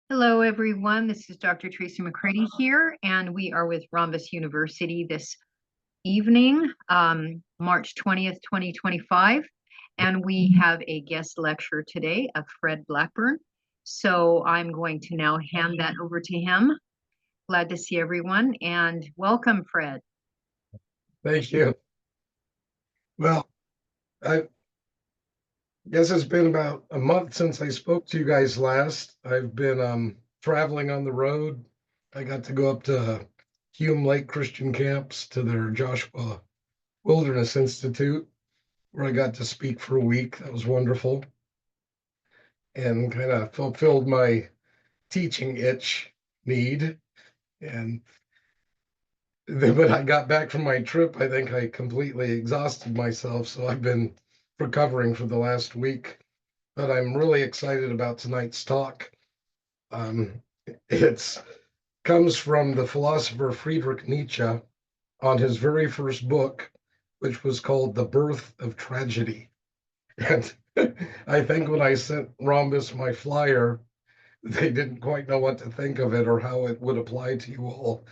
Hello, everyone. This is Dr. Tracy McCready here, and we are with Rhombus University this evening, March 20th, 2025. And we have a guest lecturer today of Fred Blackburn. So I'm going to now hand that over to him. Glad to see everyone, and welcome, Fred. Thank you. Well, I guess it's been about a month since I spoke to you guys last. I've been traveling on the road. I got to go up to Hume Lake Christian Camps to their Joshua Wilderness Institute, where I got to speak for a week. That was wonderful and kind of fulfilled my teaching itch need. And then when I got back from my trip, I think I completely exhausted myself. So I've been recovering for the last week, but I'm really excited about tonight's talk. Um, it's comes from the philosopher Friedrich Nietzsche on his very first book, which was called The Birth of Tragedy. And I think when I sent Rhombus my flyer, they didn't quite know what to think of it or how it would apply to you all.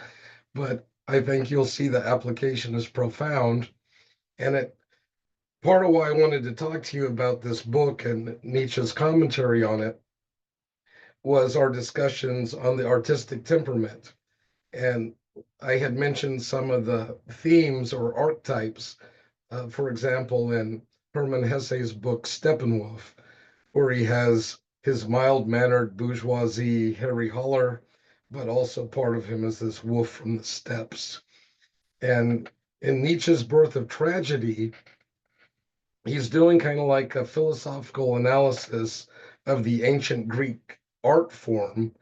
But I think you'll see the application is profound. And it part of why I wanted to talk to you about this book and Nietzsche's commentary on it was our discussions on the artistic temperament. And I had mentioned some of the themes or archetypes, for example, in Hermann Hesse's book Steppenwolf, where he has his mild mannered bourgeoisie, Harry Holler, but also part of him is this wolf from the steppes. And in Nietzsche's Birth of Tragedy, he's doing kind of like a philosophical analysis of the ancient Greek art form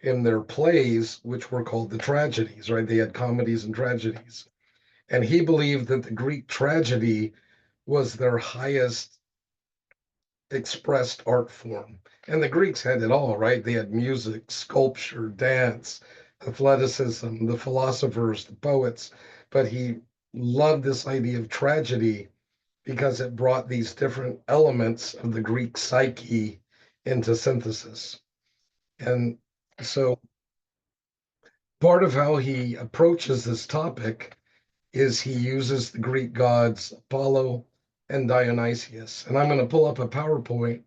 in their plays, which were called the tragedies, right? They had comedies and tragedies. And he believed that the Greek tragedy was their highest expressed art form. And the Greeks had it all, right? They had music, sculpture, dance, athleticism, the philosophers, the poets. But he loved this idea of tragedy because it brought these different elements of the Greek psyche into synthesis. And so part of how he approaches this topic is he uses the Greek gods Apollo and Dionysius. And I'm going to pull up a PowerPoint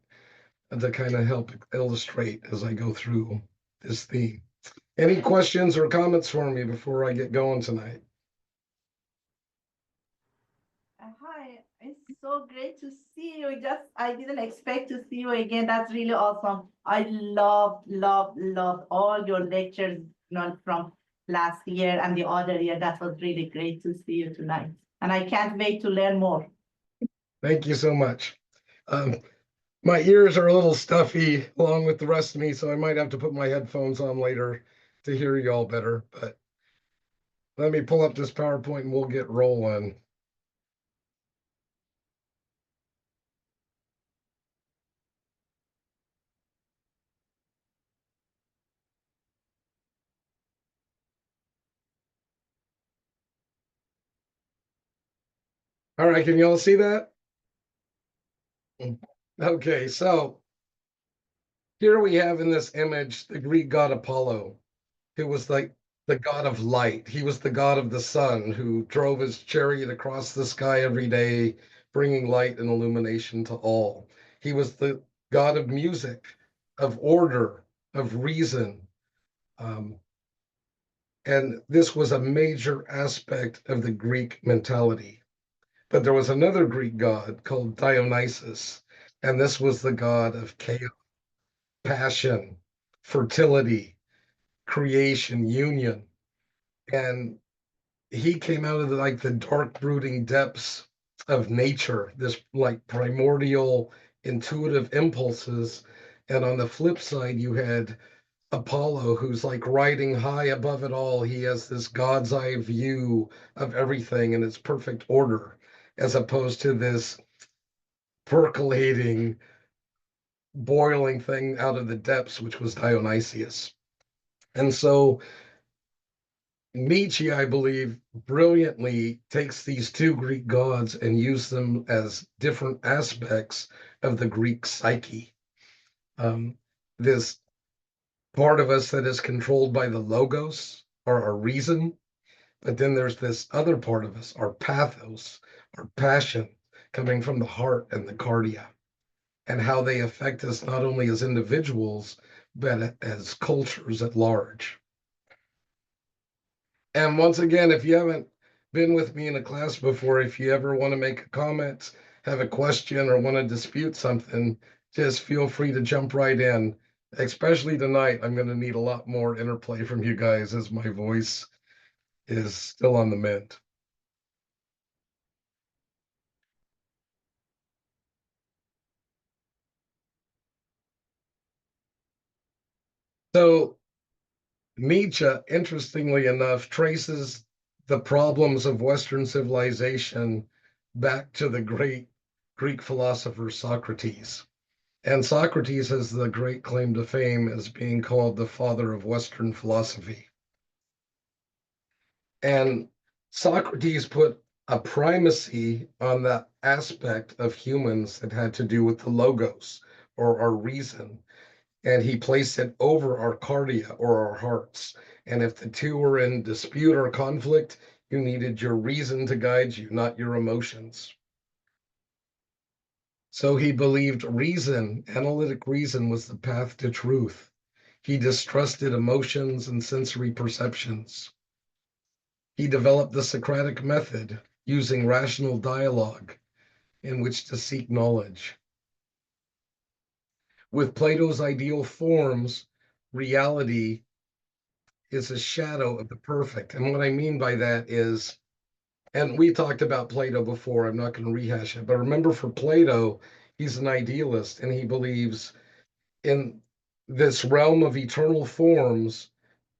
to kind of help illustrate as I go through this theme. Any questions or comments for me before I get going tonight? Hi, it's so great to see you. I didn't expect to see you again. That's really awesome. I love all your lectures, from last year and the other year. That was really great to see you tonight. And I can't wait to learn more. Thank you so much. Um, my ears are a little stuffy along with the rest of me, so I might have to put my headphones on later to hear you all better. But let me pull up this PowerPoint and we'll get rolling. All right, can you all see that? Okay, so here we have in this image the Greek god Apollo, who was like the god of light. He was the god of the sun who drove his chariot across the sky every day, bringing light and illumination to all. He was the god of music, of order, of reason. Um, and this was a major aspect of the Greek mentality. But there was another Greek god called Dionysus, and this was the god of chaos, passion, fertility, creation, union. And he came out of like the dark brooding depths of nature, this like primordial intuitive impulses. And on the flip side, you had Apollo, who's like riding high above it all. He has this God's eye view of everything in its perfect order, as opposed to this percolating, boiling thing out of the depths, which was Dionysius. And so Nietzsche, I believe, brilliantly takes these two Greek gods and uses them as different aspects of the Greek psyche. Um, this part of us that is controlled by the logos or our reason. But then there's this other part of us, our pathos, our passion, coming from the heart and the cardia, and how they affect us not only as individuals, but as cultures at large. And once again, if you haven't been with me in a class before, if you ever want to make a comment, have a question, or want to dispute something, just feel free to jump right in. Especially tonight, I'm going to need a lot more interplay from you guys as my voice is still on the mend. So Nietzsche, interestingly enough, traces the problems of Western civilization back to the great Greek philosopher Socrates. And Socrates has the great claim to fame as being called the father of Western philosophy. And Socrates put a primacy on that aspect of humans that had to do with the logos or our reason, and he placed it over our cardia or our hearts. And if the two were in dispute or conflict, you needed your reason to guide you, not your emotions. So he believed reason, analytic reason, was the path to truth. He distrusted emotions and sensory perceptions. He developed the Socratic method, using rational dialogue in which to seek knowledge. With Plato's ideal forms, reality is a shadow of the perfect. And what I mean by that is, and we talked about Plato before, I'm not going to rehash it, but remember, for Plato, he's an idealist and he believes in this realm of eternal forms.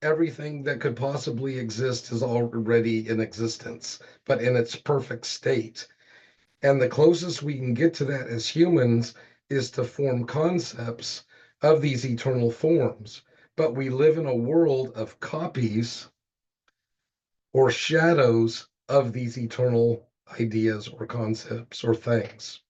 Everything that could possibly exist is already in existence, but in its perfect state. And the closest we can get to that as humans is to form concepts of these eternal forms. But we live in a world of copies or shadows of these eternal ideas or concepts or things.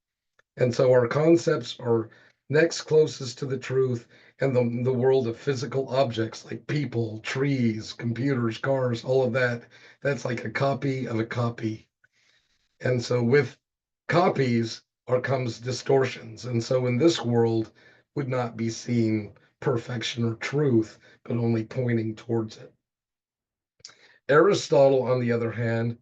And so our concepts are next closest to the truth, and the world of physical objects like people, trees, computers, cars, all of that, that's like a copy of a copy. And so with copies comes distortions. And so in this world would not be seen perfection or truth, but only pointing towards it. Aristotle, on the other hand,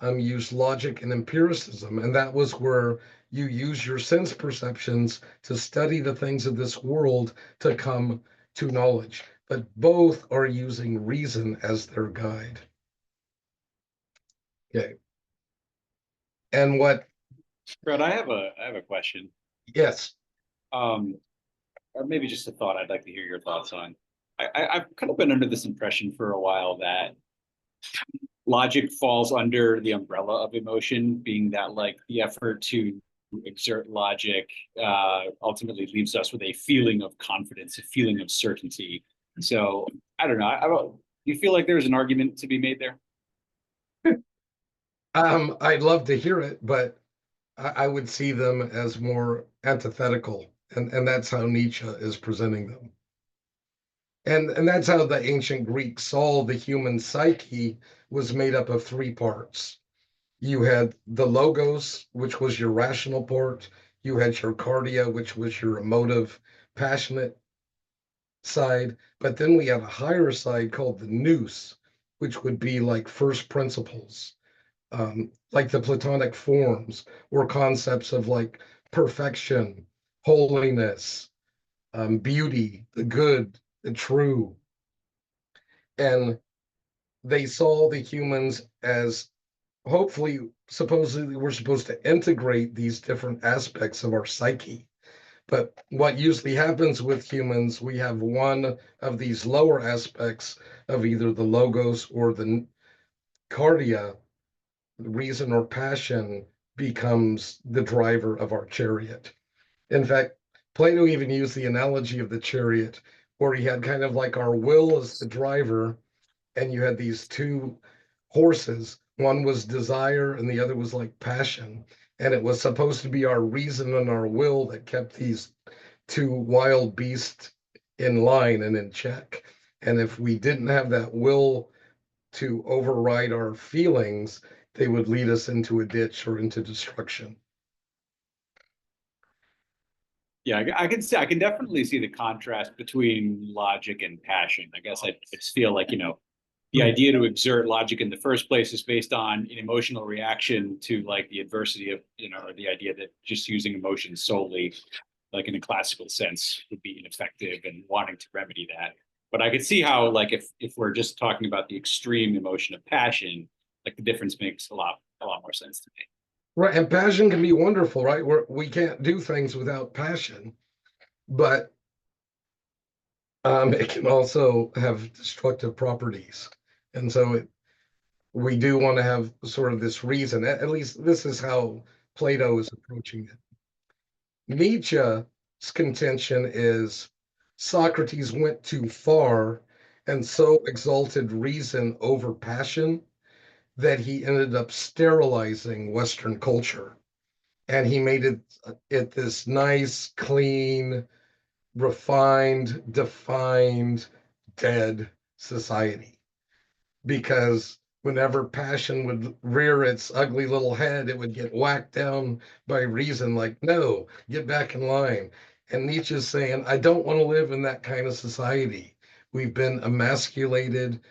used logic and empiricism, and that was where you use your sense perceptions to study the things of this world to come to knowledge. But both are using reason as their guide. Okay. And what? Brett, I have a question. Yes. Or maybe just a thought I'd like to hear your thoughts on. I've kind of been under this impression for a while that logic falls under the umbrella of emotion, being that like the effort to exert logic ultimately leaves us with a feeling of confidence, a feeling of certainty. So I don't know. Do you feel like there's an argument to be made there? I'd love to hear it, but I would see them as more antithetical, and that's how Nietzsche is presenting them. And that's how the ancient Greeks saw the human psyche was made up of three parts. You had the logos, which was your rational part. You had your cardia, which was your emotive, passionate side. But then we had a higher side called the nous, which would be like first principles, like the Platonic forms or concepts of like perfection, holiness, beauty, the good, the true. And they saw the humans as, hopefully, supposedly we're supposed to integrate these different aspects of our psyche. But what usually happens with humans, we have one of these lower aspects of either the logos or the cardia, reason or passion, becomes the driver of our chariot. In fact, Plato even used the analogy of the chariot, where he had kind of like our will as the driver, and you had these two horses. One was desire, and the other was like passion. And it was supposed to be our reason and our will that kept these two wild beasts in line and in check. And if we didn't have that will to override our feelings, they would lead us into a ditch or into destruction. Yeah, I can definitely see the contrast between logic and passion. I guess I just feel like, the idea to exert logic in the first place is based on an emotional reaction to like the adversity of, or the idea that just using emotions solely, like in a classical sense, would be ineffective and wanting to remedy that. But I could see how, like, if we're just talking about the extreme emotion of passion, like the difference makes a lot more sense to me. Right. And passion can be wonderful, right? We can't do things without passion, but it can also have destructive properties. And so we do want to have sort of this reason, at least this is how Plato is approaching it. Nietzsche's contention is Socrates went too far and so exalted reason over passion that he ended up sterilizing Western culture. And he made it this nice, clean, refined, defined, dead society. Because whenever passion would rear its ugly little head, it would get whacked down by reason, like, no, get back in line. And Nietzsche's saying, I don't want to live in that kind of society. We've been emasculated.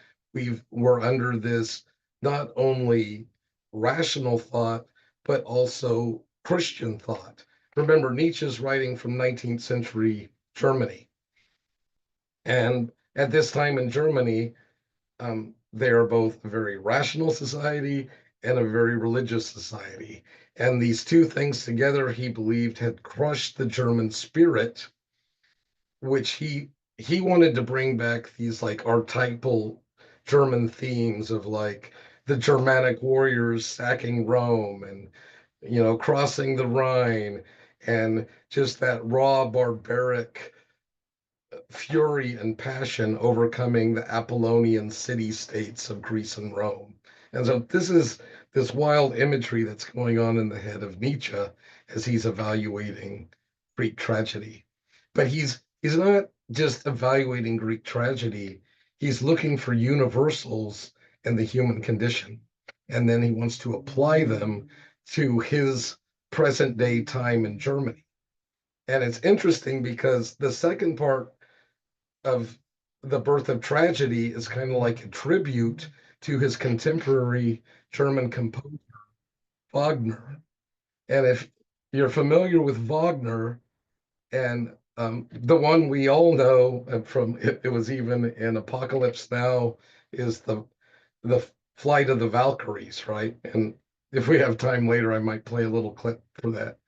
We're under this not only rational thought, but also Christian thought. Remember, Nietzsche's writing from 19th century Germany. And at this time in Germany, they are both a very rational society and a very religious society. And these two things together, he believed, had crushed the German spirit, which he wanted to bring back these like archetypal German themes of like the Germanic warriors sacking Rome and crossing the Rhine and just that raw barbaric fury and passion overcoming the Apollonian city states of Greece and Rome. And so this is this wild imagery that's going on in the head of Nietzsche as he's evaluating Greek tragedy. But he's not just evaluating Greek tragedy, he's looking for universals in the human condition. And then he wants to apply them to his present day time in Germany. And it's interesting because the second part of the birth of tragedy is kind of like a tribute to his contemporary German composer, Wagner. And if you're familiar with Wagner, and the one we all know from it was even in Apocalypse Now is the Flight of the Valkyries, right? And if we have time later, I might play a little clip for that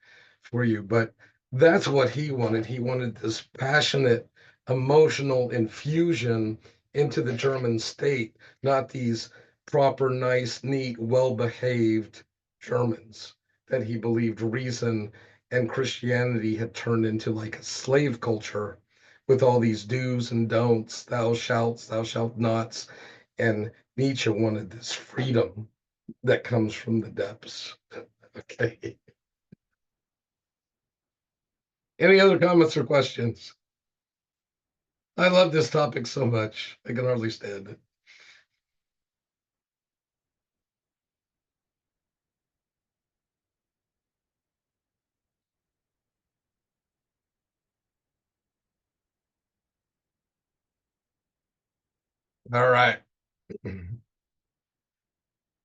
for you. But that's what he wanted. He wanted this passionate, emotional infusion into the German state, not these proper, nice, neat, well-behaved Germans that he believed reason and Christianity had turned into like a slave culture with all these do's and don'ts, thou shalt nots. And Nietzsche wanted this freedom that comes from the depths. Okay. Any other comments or questions? I love this topic so much. I can hardly stand it. All right.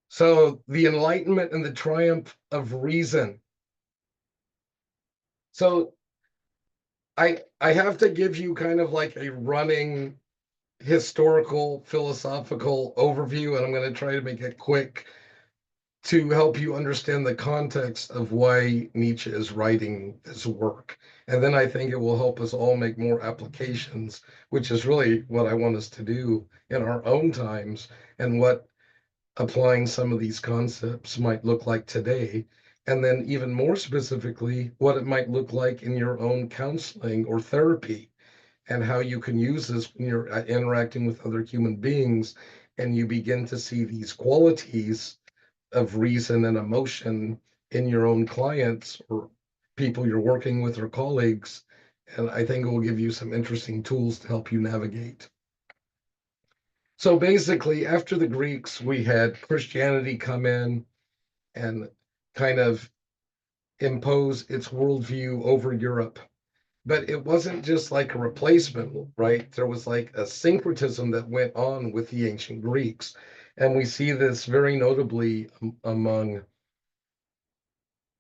So the enlightenment and the triumph of reason. So I have to give you kind of like a running historical philosophical overview, and I'm going to try to make it quick to help you understand the context of why Nietzsche is writing this work. And then I think it will help us all make more applications, which is really what I want us to do in our own times and what applying some of these concepts might look like today. And then even more specifically, what it might look like in your own counseling or therapy and how you can use this when you're interacting with other human beings and you begin to see these qualities of reason and emotion in your own clients or people you're working with or colleagues, and I think it will give you some interesting tools to help you navigate. So basically, after the Greeks, we had Christianity come in and kind of impose its worldview over Europe. But it wasn't just like a replacement, right? There was like a syncretism that went on with the ancient Greeks. And we see this very notably among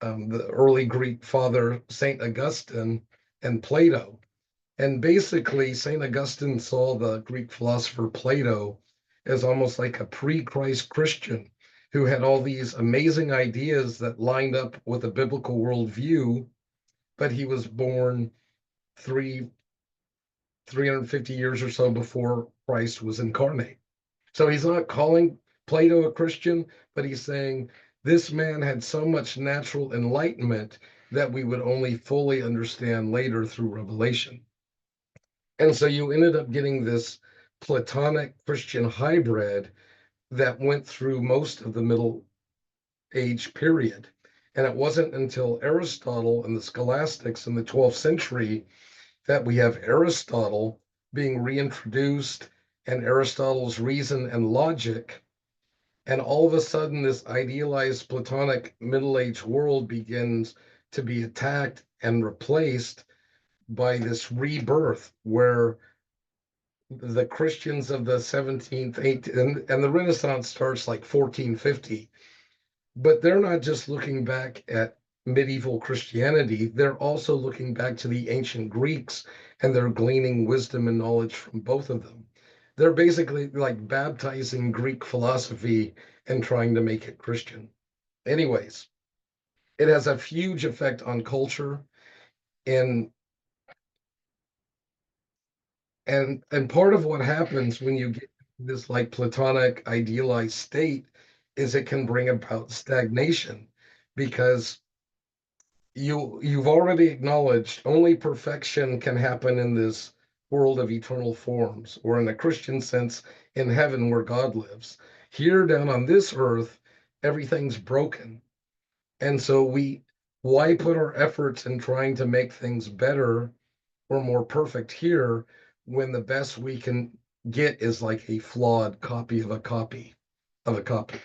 the early Greek father, St. Augustine, and Plato. And basically, St. Augustine saw the Greek philosopher Plato as almost like a pre-Christ Christian who had all these amazing ideas that lined up with a biblical worldview, but he was born 350 years or so before Christ was incarnate. So he's not calling Plato a Christian, but he's saying this man had so much natural enlightenment that we would only fully understand later through revelation. And so you ended up getting this Platonic Christian hybrid that went through most of the Middle Age period. And it wasn't until Aristotle and the scholastics in the 12th century that we have Aristotle being reintroduced and Aristotle's reason and logic. And all of a sudden, this idealized Platonic Middle Age world begins to be attacked and replaced by this rebirth where the Christians of the 17th, 18th, and the Renaissance starts like 1450. But they're not just looking back at medieval Christianity, they're also looking back to the ancient Greeks and they're gleaning wisdom and knowledge from both of them. They're basically like baptizing Greek philosophy and trying to make it Christian. Anyways, it has a huge effect on culture and and part of what happens when you get this like Platonic idealized state is it can bring about stagnation because you've already acknowledged only perfection can happen in this world of eternal forms, or in a Christian sense, in heaven where God lives. Here down on this earth, everything's broken. And so why put our efforts in trying to make things better or more perfect here when the best we can get is like a flawed copy of a copy of a copy?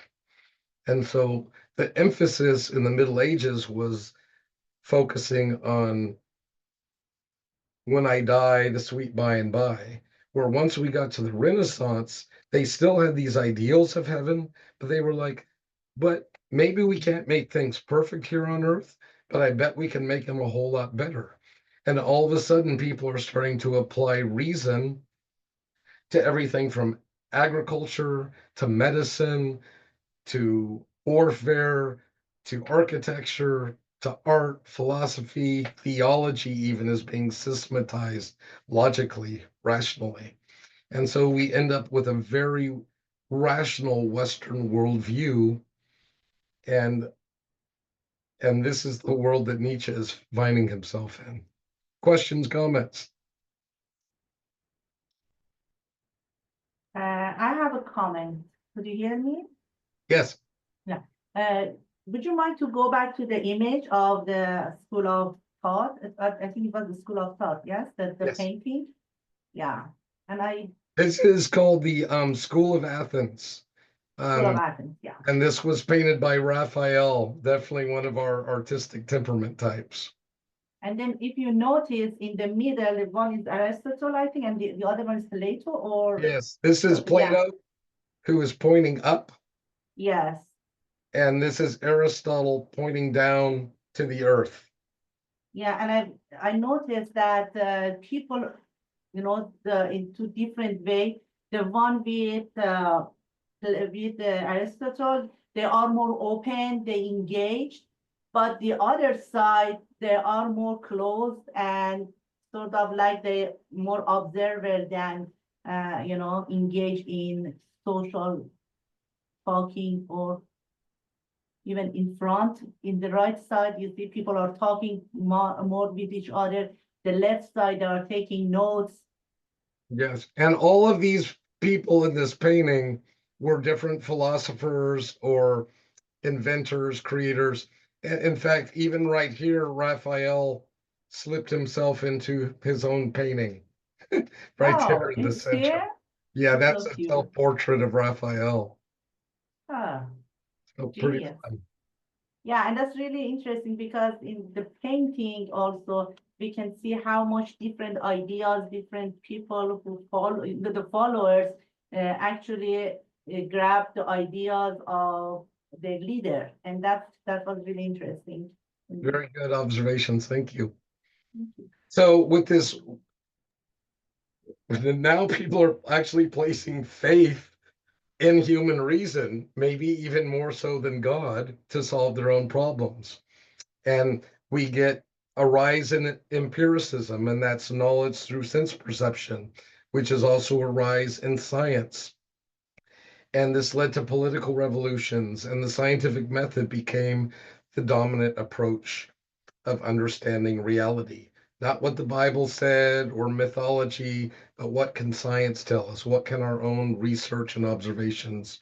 And so the emphasis in the Middle Ages was focusing on when I die, the sweet by and by. Where once we got to the Renaissance, they still had these ideals of heaven, but they were like, but maybe we can't make things perfect here on earth, but I bet we can make them a whole lot better. And all of a sudden, people are starting to apply reason to everything from agriculture to medicine to warfare to architecture to art, philosophy, theology, even is being systematized logically, rationally. And so we end up with a very rational Western worldview. And and this is the world that Nietzsche is finding himself in. Questions, comments? I have a comment. Could you hear me? Yes. Yeah. Would you mind to go back to the image of the School of Thought? I think it was the School of Thought, yes? The Yes. painting? Yeah. And This is called the School of Athens. School of Athens, yeah. And this was painted by Raphael, definitely one of our artistic temperament types. And then if you notice in the middle, one is Aristotle, I think, and the other one is Plato, or Yes, this is Yeah. Plato, who is pointing up, yes. and this is Aristotle pointing down to the earth. Yeah, and I noticed that people, in two different ways. The one with Aristotle, they are more open, they engage, but the other side, they are more closed and sort of like they more observer than engage in social talking, or even in front. In the right side, you see people are talking more with each other. The left side, they are taking notes. Yes, and all of these people in this painting were different philosophers or inventors, creators. In fact, even right here, Raphael slipped himself into his own painting right there Oh, in the it's center. here? Yeah, That's that's so a cute. self-portrait of Raphael. Ah, So pretty genius. fun. Yeah, and that's really interesting because in the painting also we can see how much different ideas, different people who follow, the followers actually grab the ideas of the leader, and that was really interesting. Very good observations. Thank you. Thank you. So with this, now people are actually placing faith in human reason, maybe even more so than God, to solve their own problems. And we get a rise in empiricism, and that's knowledge through sense perception, which is also a rise in science. And this led to political revolutions, and the scientific method became the dominant approach of understanding reality. Not what the Bible said or mythology, but what can science tell us? What can our own research and observations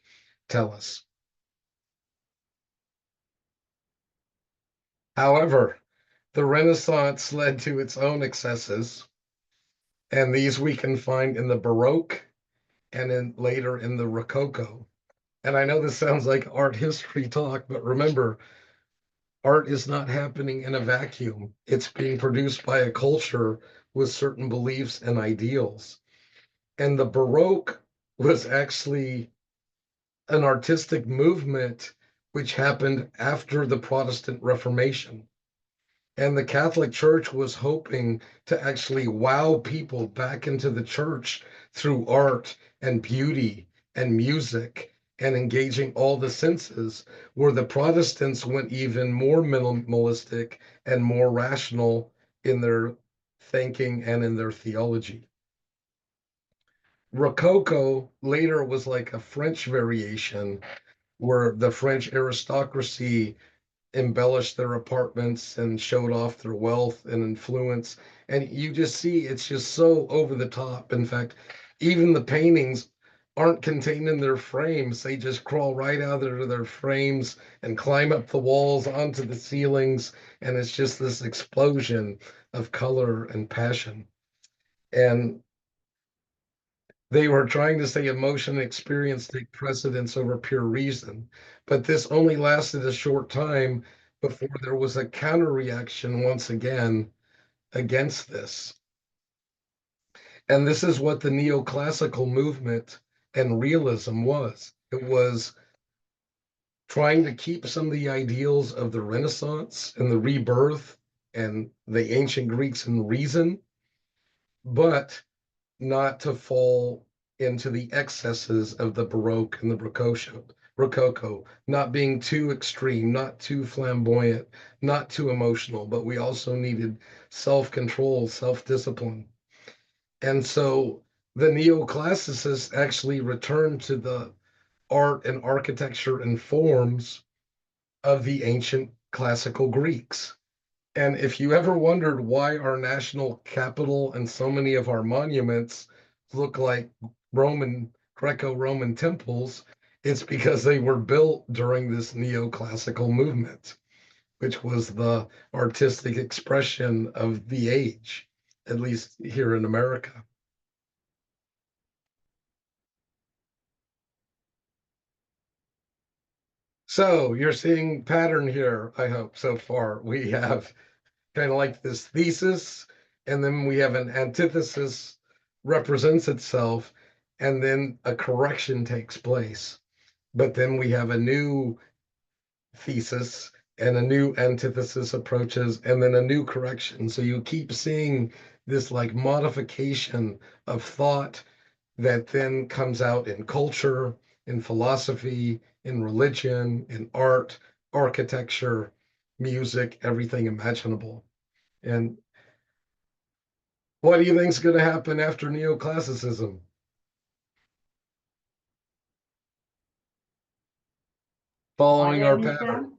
tell us? However, the Renaissance led to its own excesses, and these we can find in the Baroque and later in the Rococo. And I know this sounds like art history talk, but remember, art is not happening in a vacuum. It's being produced by a culture with certain beliefs and ideals. And the Baroque was actually an artistic movement which happened after the Protestant Reformation. And the Catholic Church was hoping to actually wow people back into the church through art and beauty and music and engaging all the senses, where the Protestants went even more minimalistic and more rational in their thinking and in their theology. Rococo later was like a French variation where the French aristocracy embellished their apartments and showed off their wealth and influence. And you just see it's just so over the top. In fact, even the paintings aren't contained in their frames. They just crawl right out of their frames and climb up the walls onto the ceilings. And it's just this explosion of color and passion. And they were trying to say emotion and experience take precedence over pure reason. But this only lasted a short time before there was a counter reaction once again against this. And this is what the neoclassical movement and realism was. It was trying to keep some of the ideals of the Renaissance and the rebirth and the ancient Greeks and reason, but not to fall into the excesses of the Baroque and the Rococo, not being too extreme, not too flamboyant, not too emotional, but we also needed self-control, self-discipline. And so the neoclassicists actually returned to the art and architecture and forms of the ancient classical Greeks. And if you ever wondered why our national capital and so many of our monuments look like Greco-Roman temples, it's because they were built during this neoclassical movement, which was the artistic expression of the age, at least here in America. So you're seeing pattern here, I hope, so far. We have kind of like this thesis, and then we have an antithesis represents itself, and then a correction takes place. But then we have a new thesis and a new antithesis approaches, and then a new correction. So you keep seeing this like modification of thought that then comes out in culture, in philosophy, in religion, in art, architecture, music, everything imaginable. And what do you think is going to happen after neoclassicism? Following our pattern.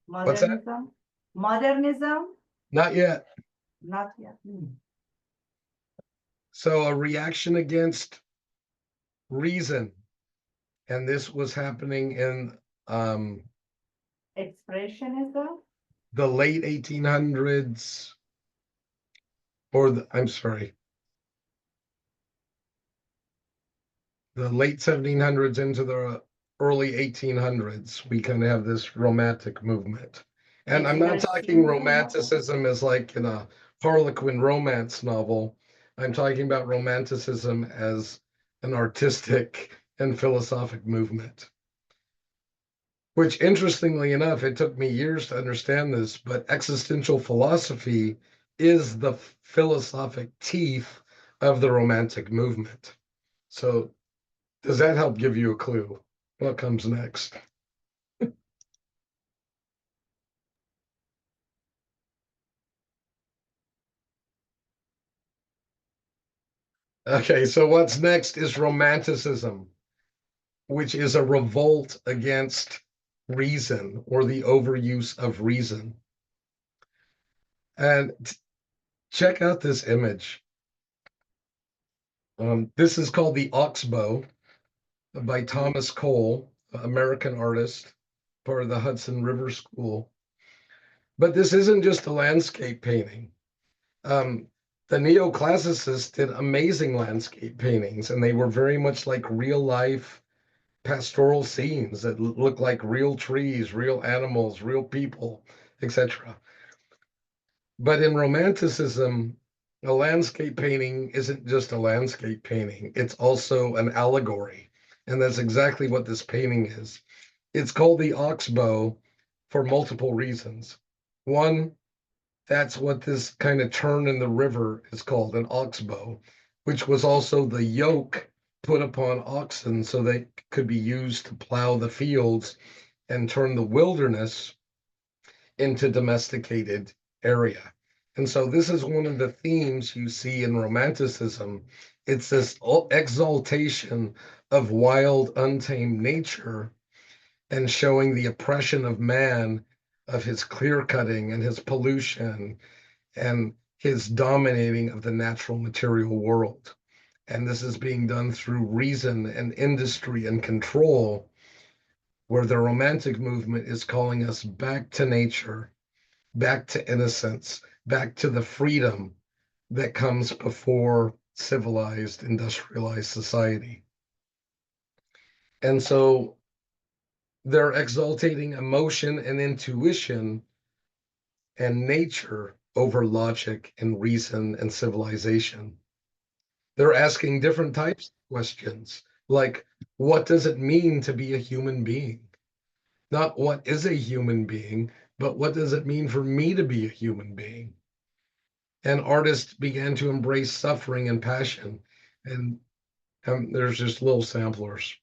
Modernism, What's that? modernism, Not yet. not yet. So a reaction against reason. And this was happening in Expressionism, the late 1800s, I'm sorry, the late 1700s into the early 1800s, we kind of have this romantic movement. And I'm not talking romanticism as like in a Harlequin romance novel. I'm talking about romanticism as an artistic and philosophic movement. Which, interestingly enough, it took me years to understand this, but existential philosophy is the philosophic teeth of the romantic movement. So does that help give you a clue what comes next? Okay, so what's next is romanticism, which is a revolt against reason or the overuse of reason. And check out this image. This is called the Oxbow by Thomas Cole, American artist, part of the Hudson River School. But this isn't just a landscape painting. The neoclassicists did amazing landscape paintings, and they were very much like real life pastoral scenes that look like real trees, real animals, real people, etc. But in Romanticism, a landscape painting isn't just a landscape painting, it's also an allegory. And that's exactly what this painting is. It's called the Oxbow for multiple reasons. One, that's what this kind of turn in the river is called, an oxbow, which was also the yoke put upon oxen so they could be used to plow the fields and turn the wilderness into domesticated area. And so this is one of the themes you see in Romanticism. It's this exaltation of wild, untamed nature and showing the oppression of man, of his clear cutting and his pollution and his dominating of the natural material world. And this is being done through reason and industry and control, where the Romantic movement is calling us back to nature, back to innocence, back to the freedom that comes before civilized, industrialized society. And so they're exaltating emotion and intuition and nature over logic and reason and civilization. They're asking different types of questions, like, what does it mean to be a human being? Not what is a human being, but what does it mean for me to be a human being? And artists began to embrace suffering and passion. And there's just little samplers.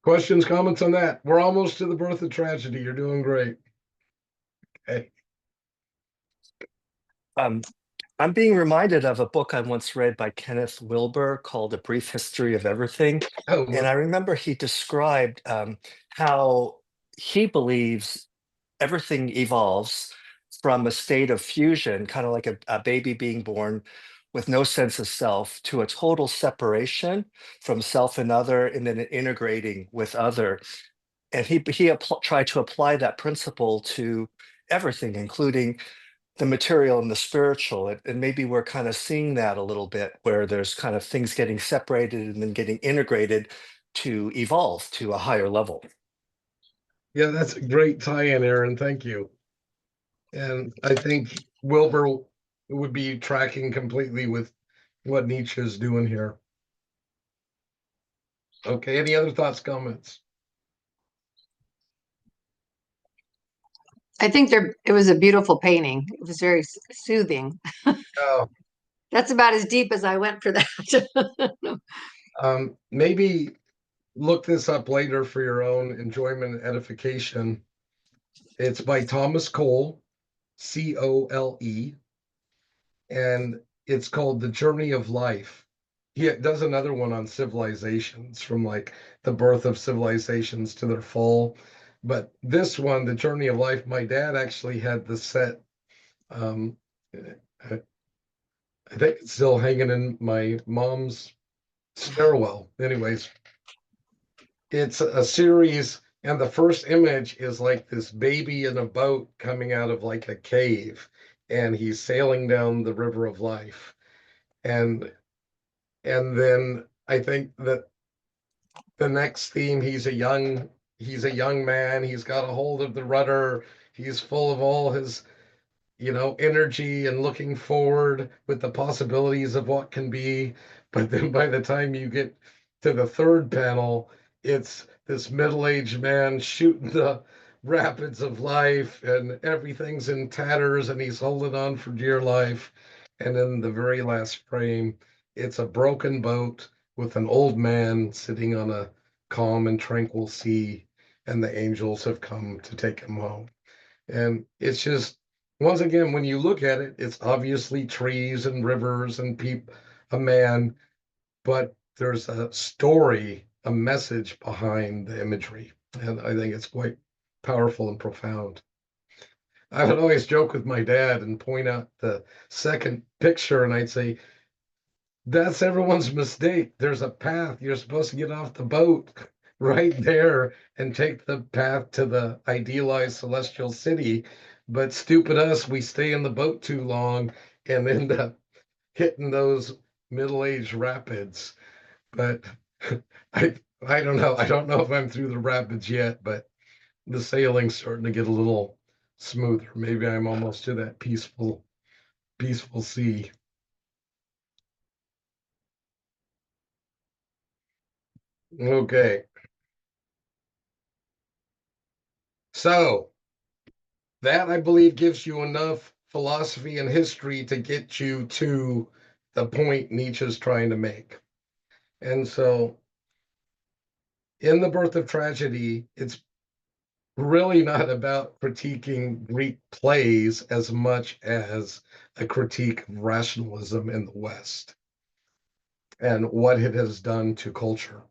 Questions, comments on that? We're almost to the birth of tragedy. You're doing great. Okay. I'm being reminded of a book I once read by Kenneth Wilber called A Brief History of Everything. Oh, And I remember he described how he believes everything evolves from a state of fusion, kind of like a baby being born with no sense of self, to a total separation from self and other, and then an integrating with other. And he tried to apply that principle to everything, including the material and the spiritual. And maybe we're kind of seeing that a little bit, where there's kind of things getting separated and then getting integrated to evolve to a higher level. yeah, that's a great tie-in, Aaron. Thank you. And I think Wilbur would be tracking completely with what Nietzsche is doing here. Okay, any other thoughts, comments? I think it was a beautiful painting. It was very soothing. Oh, That's about as deep as I went for that. maybe look this up later for your own enjoyment and edification. It's by Thomas Cole, Cole, and it's called The Journey of Life. He does another one on civilizations, from like the birth of civilizations to their fall. But this one, The Journey of Life, my dad actually had the set. I think it's still hanging in my mom's stairwell. Anyways, it's a series And the first image is like this baby in a boat coming out of like a cave, and he's sailing down the river of life. And then I think that the next theme, he's a young man, he's got a hold of the rudder, he's full of all his, energy and looking forward with the possibilities of what can be. But then by the time you get to the third panel, it's this middle-aged man shooting the rapids of life, and everything's in tatters, and he's holding on for dear life. And in the very last frame, it's a broken boat with an old man sitting on a calm and tranquil sea, and the angels have come to take him home. And it's just, once again, when you look at it, it's obviously trees and rivers and a man, but there's a story, a message behind the imagery. And I think it's quite powerful and profound. I would always joke with my dad and point out the second picture, and I'd say, that's everyone's mistake. There's a path. You're supposed to get off the boat right there and take the path to the idealized celestial city. But stupid us, we stay in the boat too long and end up hitting those middle-aged rapids. But I I don't know. I don't know if I'm through the rapids yet, but the sailing's starting to get a little smoother. Maybe I'm almost to that peaceful sea. Okay. So that, I believe, gives you enough philosophy and history to get you to the point Nietzsche's trying to make. And so in The Birth of Tragedy, it's really not about critiquing Greek plays as much as a critique of rationalism in the West and what it has done to culture.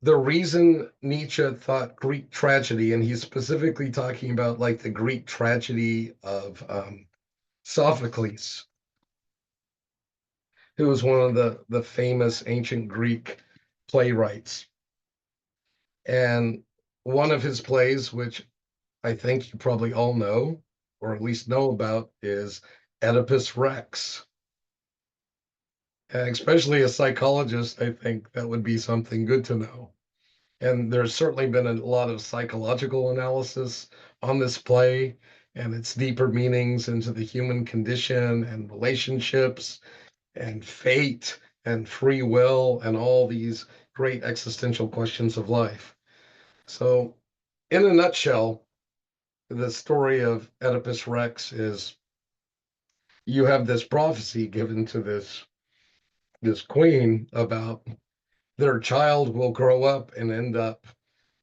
The reason Nietzsche thought Greek tragedy, and he's specifically talking about like the Greek tragedy of Sophocles, who was one of the famous ancient Greek playwrights. And one of his plays, which I think you probably all know, or at least know about, is Oedipus Rex. And especially a psychologist, I think that would be something good to know. And there's certainly been a lot of psychological analysis on this play and its deeper meanings into the human condition and relationships and fate and free will and all these great existential questions of life. So, in a nutshell, the story of Oedipus Rex is you have this prophecy given to this queen about their child will grow up and end up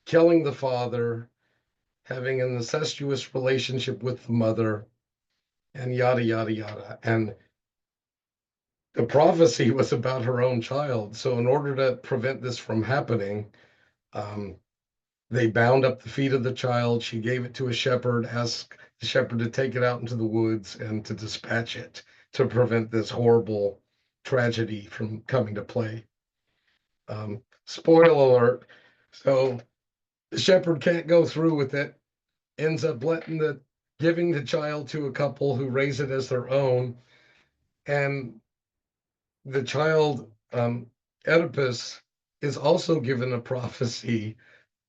killing the father, having an incestuous relationship with the mother, and yada yada yada. And the prophecy was about her own child. So in order to prevent this from happening, um, they bound up the feet of the child. She gave it to a shepherd, asked the shepherd to take it out into the woods and to dispatch it to prevent this horrible tragedy from coming to play. Spoiler alert. So the shepherd can't go through with it, ends up giving the child to a couple who raise it as their own. And the child, Oedipus, is also given a prophecy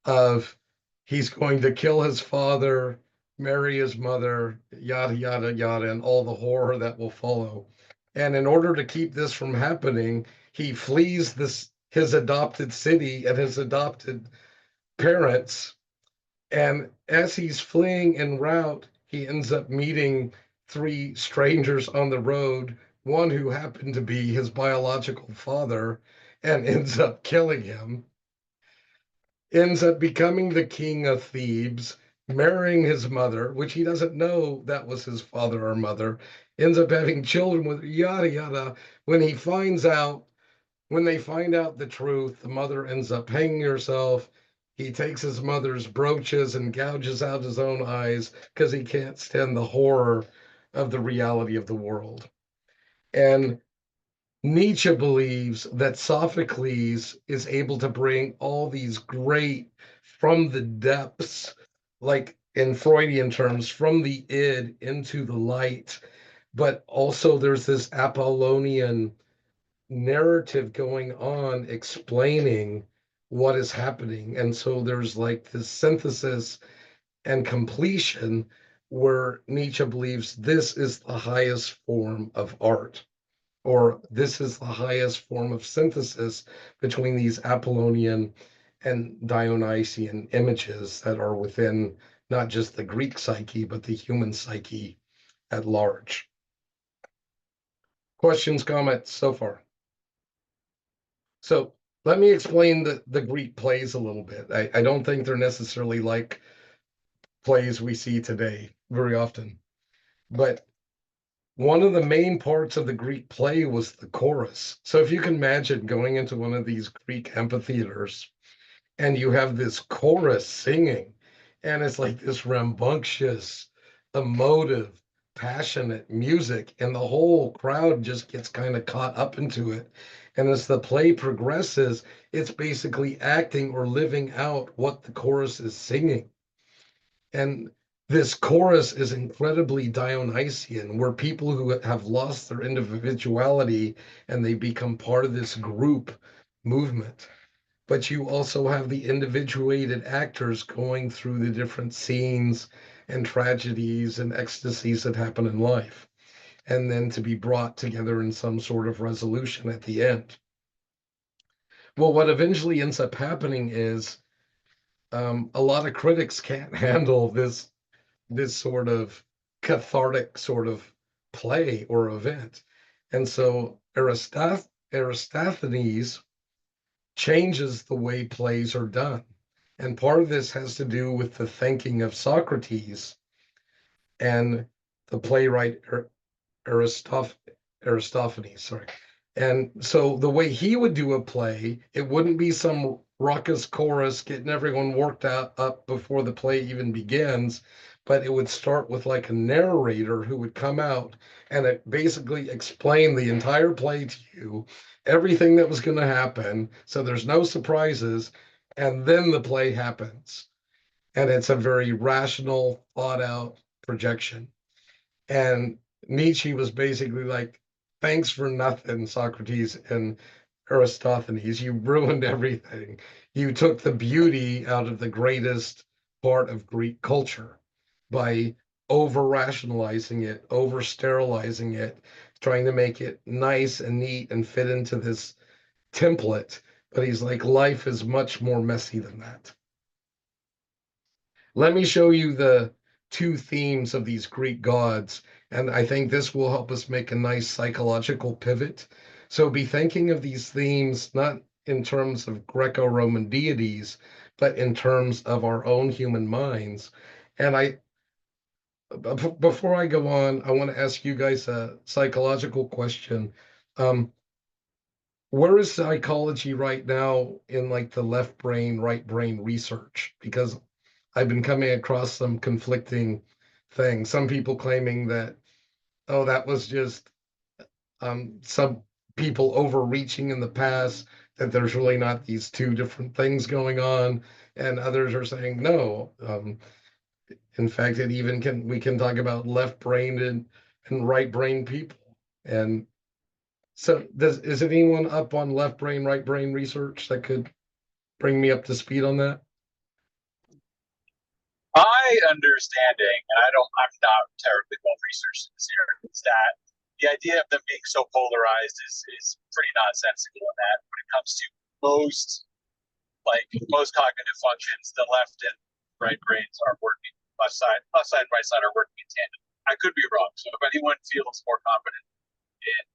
of he's going to kill his father, marry his mother, yada, yada, yada, and all the horror that will follow. And in order to keep this from happening, he flees his adopted city and his adopted parents. And as he's fleeing en route, he ends up meeting three strangers on the road, one who happened to be his biological father, and ends up killing him, ends up becoming the king of Thebes, marrying his mother, which he doesn't know that was his father or mother, ends up having children with yada yada. When he finds out, when they find out the truth, the mother ends up hanging herself. He takes his mother's brooches and gouges out his own eyes because he can't stand the horror of the reality of the world. And Nietzsche believes that Sophocles is able to bring all these great from the depths, like in Freudian terms, from the id into the light. But also there's this Apollonian narrative going on explaining what is happening. And so there's like this synthesis and completion where Nietzsche believes this is the highest form of art, or this is the highest form of synthesis between these Apollonian and Dionysian images that are within not just the Greek psyche, but the human psyche at large. Questions, comments so far? So let me explain the Greek plays a little bit. I don't think they're necessarily like plays we see today very often, but one of the main parts of the Greek play was the chorus. So if you can imagine going into one of these Greek amphitheaters and you have this chorus singing, and it's like this rambunctious, emotive, passionate music, and the whole crowd just gets kind of caught up into it. And as the play progresses, it's basically acting or living out what the chorus is singing. And this chorus is incredibly Dionysian, where people who have lost their individuality and they become part of this group movement. But you also have the individuated actors going through the different scenes and tragedies and ecstasies that happen in life, and then to be brought together in some sort of resolution at the end. Well, what eventually ends up happening is a lot of critics can't handle this sort of cathartic sort of play or event. And so Aristophanes changes the way plays are done. And part of this has to do with the thinking of Socrates and the playwright Aristophanes, sorry. And so the way he would do a play, it wouldn't be some raucous chorus getting everyone worked up before the play even begins, but it would start with like a narrator who would come out and it basically explain the entire play to you, everything that was going to happen, so there's no surprises, and then the play happens. And it's a very rational, thought out projection. And Nietzsche was basically like, thanks for nothing, Socrates and Aristophanes. You ruined everything. You took the beauty out of the greatest part of Greek culture by over rationalizing it, over sterilizing it, trying to make it nice and neat and fit into this template. But he's like, life is much more messy than that. Let me show you the two themes of these Greek gods, and I think this will help us make a nice psychological pivot. So be thinking of these themes not in terms of Greco-Roman deities, but in terms of our own human minds. And before I go on, I want to ask you guys a psychological question. Where is psychology right now in like the left brain, right brain research? Because I've been coming across some conflicting things. Some people claiming that, oh, that was just some people overreaching in the past, that there's really not these two different things going on. And others are saying, no. In fact, we can talk about left-brained and right-brained people. And so is anyone up on left brain, right brain research that could bring me up to speed on that? My understanding, and I'm not terribly well researched in this area, is that the idea of them being so polarized is pretty nonsensical in that when it comes to most cognitive functions, the left and right brains are working, left side and right side are working in tandem. I could be wrong. So if anyone feels more confident in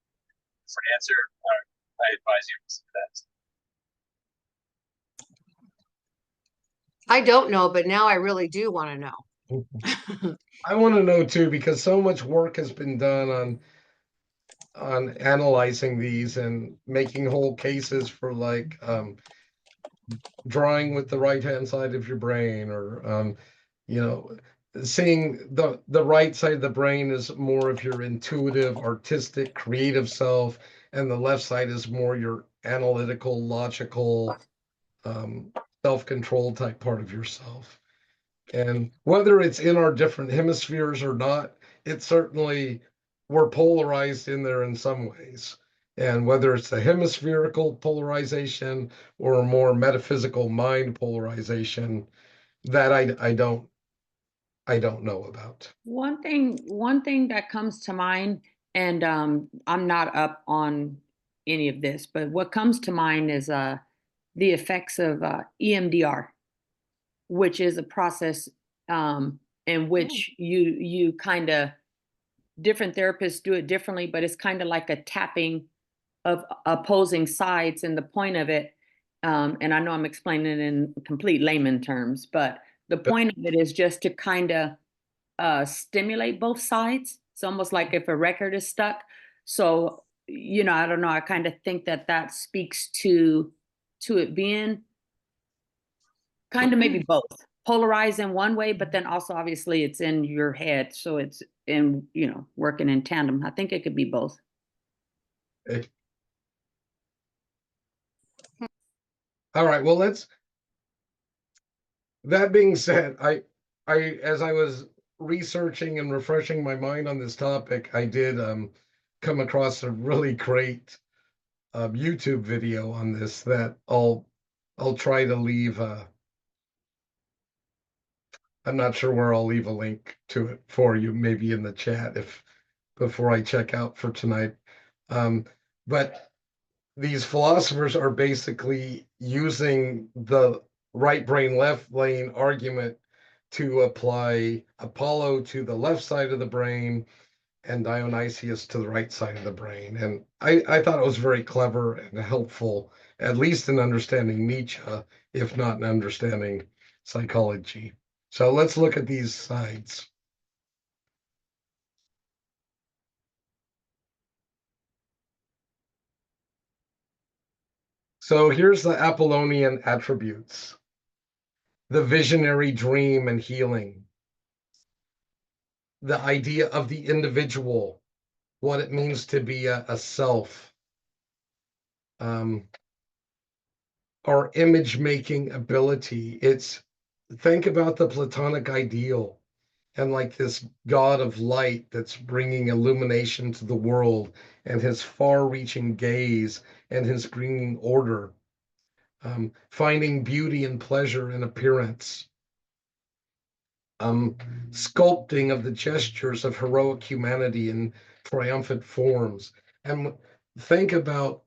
for an answer, I advise you to listen to that. I don't know, but now I really do want to know. I want to know too, because so much work has been done on analyzing these and making whole cases for like drawing with the right hand side of your brain, or seeing the right side of the brain is more of your intuitive, artistic, creative self, and the left side is more your analytical, logical, self-control type part of yourself. And whether it's in our different hemispheres or not, it certainly, we're polarized in there in some ways. And whether it's a hemispherical polarization or a more metaphysical mind polarization, that I don't know about. One thing that comes to mind, and I'm not up on any of this, but what comes to mind is the effects of EMDR, which is a process in which you kind of, different therapists do it differently, but it's kind of like a tapping of opposing sides. And the point of it, and I know I'm explaining it in complete layman terms, but the point of it is just to kind of stimulate both sides. It's almost like if a record is stuck. So, you know, I don't know. I kind of think that that speaks to it being kind of maybe both polarized in one way, but then also obviously it's in your head. So it's in, you know, working in tandem. I think it could be both. All right, well, that being said, as I was researching and refreshing my mind on this topic, I did come across a really great YouTube video on this that I'll try to leave I'm not sure where I'll leave a link to it for you, maybe in the chat before I check out for tonight. But these philosophers are basically using the right brain, left brain argument to apply Apollo to the left side of the brain and Dionysius to the right side of the brain. And I thought it was very clever and helpful, at least in understanding Nietzsche, if not in understanding psychology. So let's look at these sides. So here's the Apollonian attributes: the visionary dream and healing, the idea of the individual, what it means to be a self, our image making ability. Think about the Platonic ideal and like this God of light that's bringing illumination to the world, and his far reaching gaze and his bringing order, finding beauty and pleasure in appearance, sculpting of the gestures of heroic humanity in triumphant forms. And think about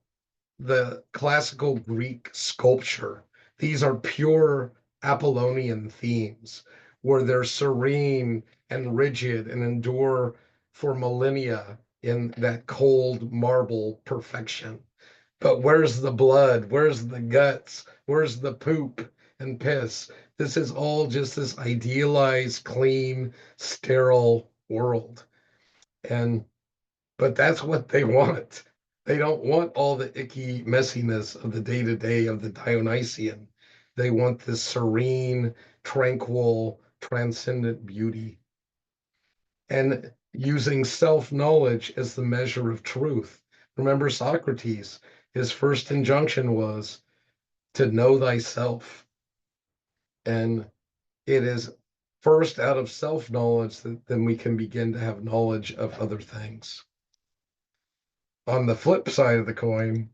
the classical Greek sculpture. These are pure Apollonian themes where they're serene and rigid and endure for millennia in that cold marble perfection. But where's the blood? Where's the guts? Where's the poop and piss? This is all just this idealized, clean, sterile world. But that's what they want. They don't want all the icky messiness of the day-to-day of the Dionysian. They want this serene, tranquil, transcendent beauty. And using self-knowledge as the measure of truth. Remember Socrates, his first injunction was to know thyself. And it is first out of self-knowledge that then we can begin to have knowledge of other things. On the flip side of the coin,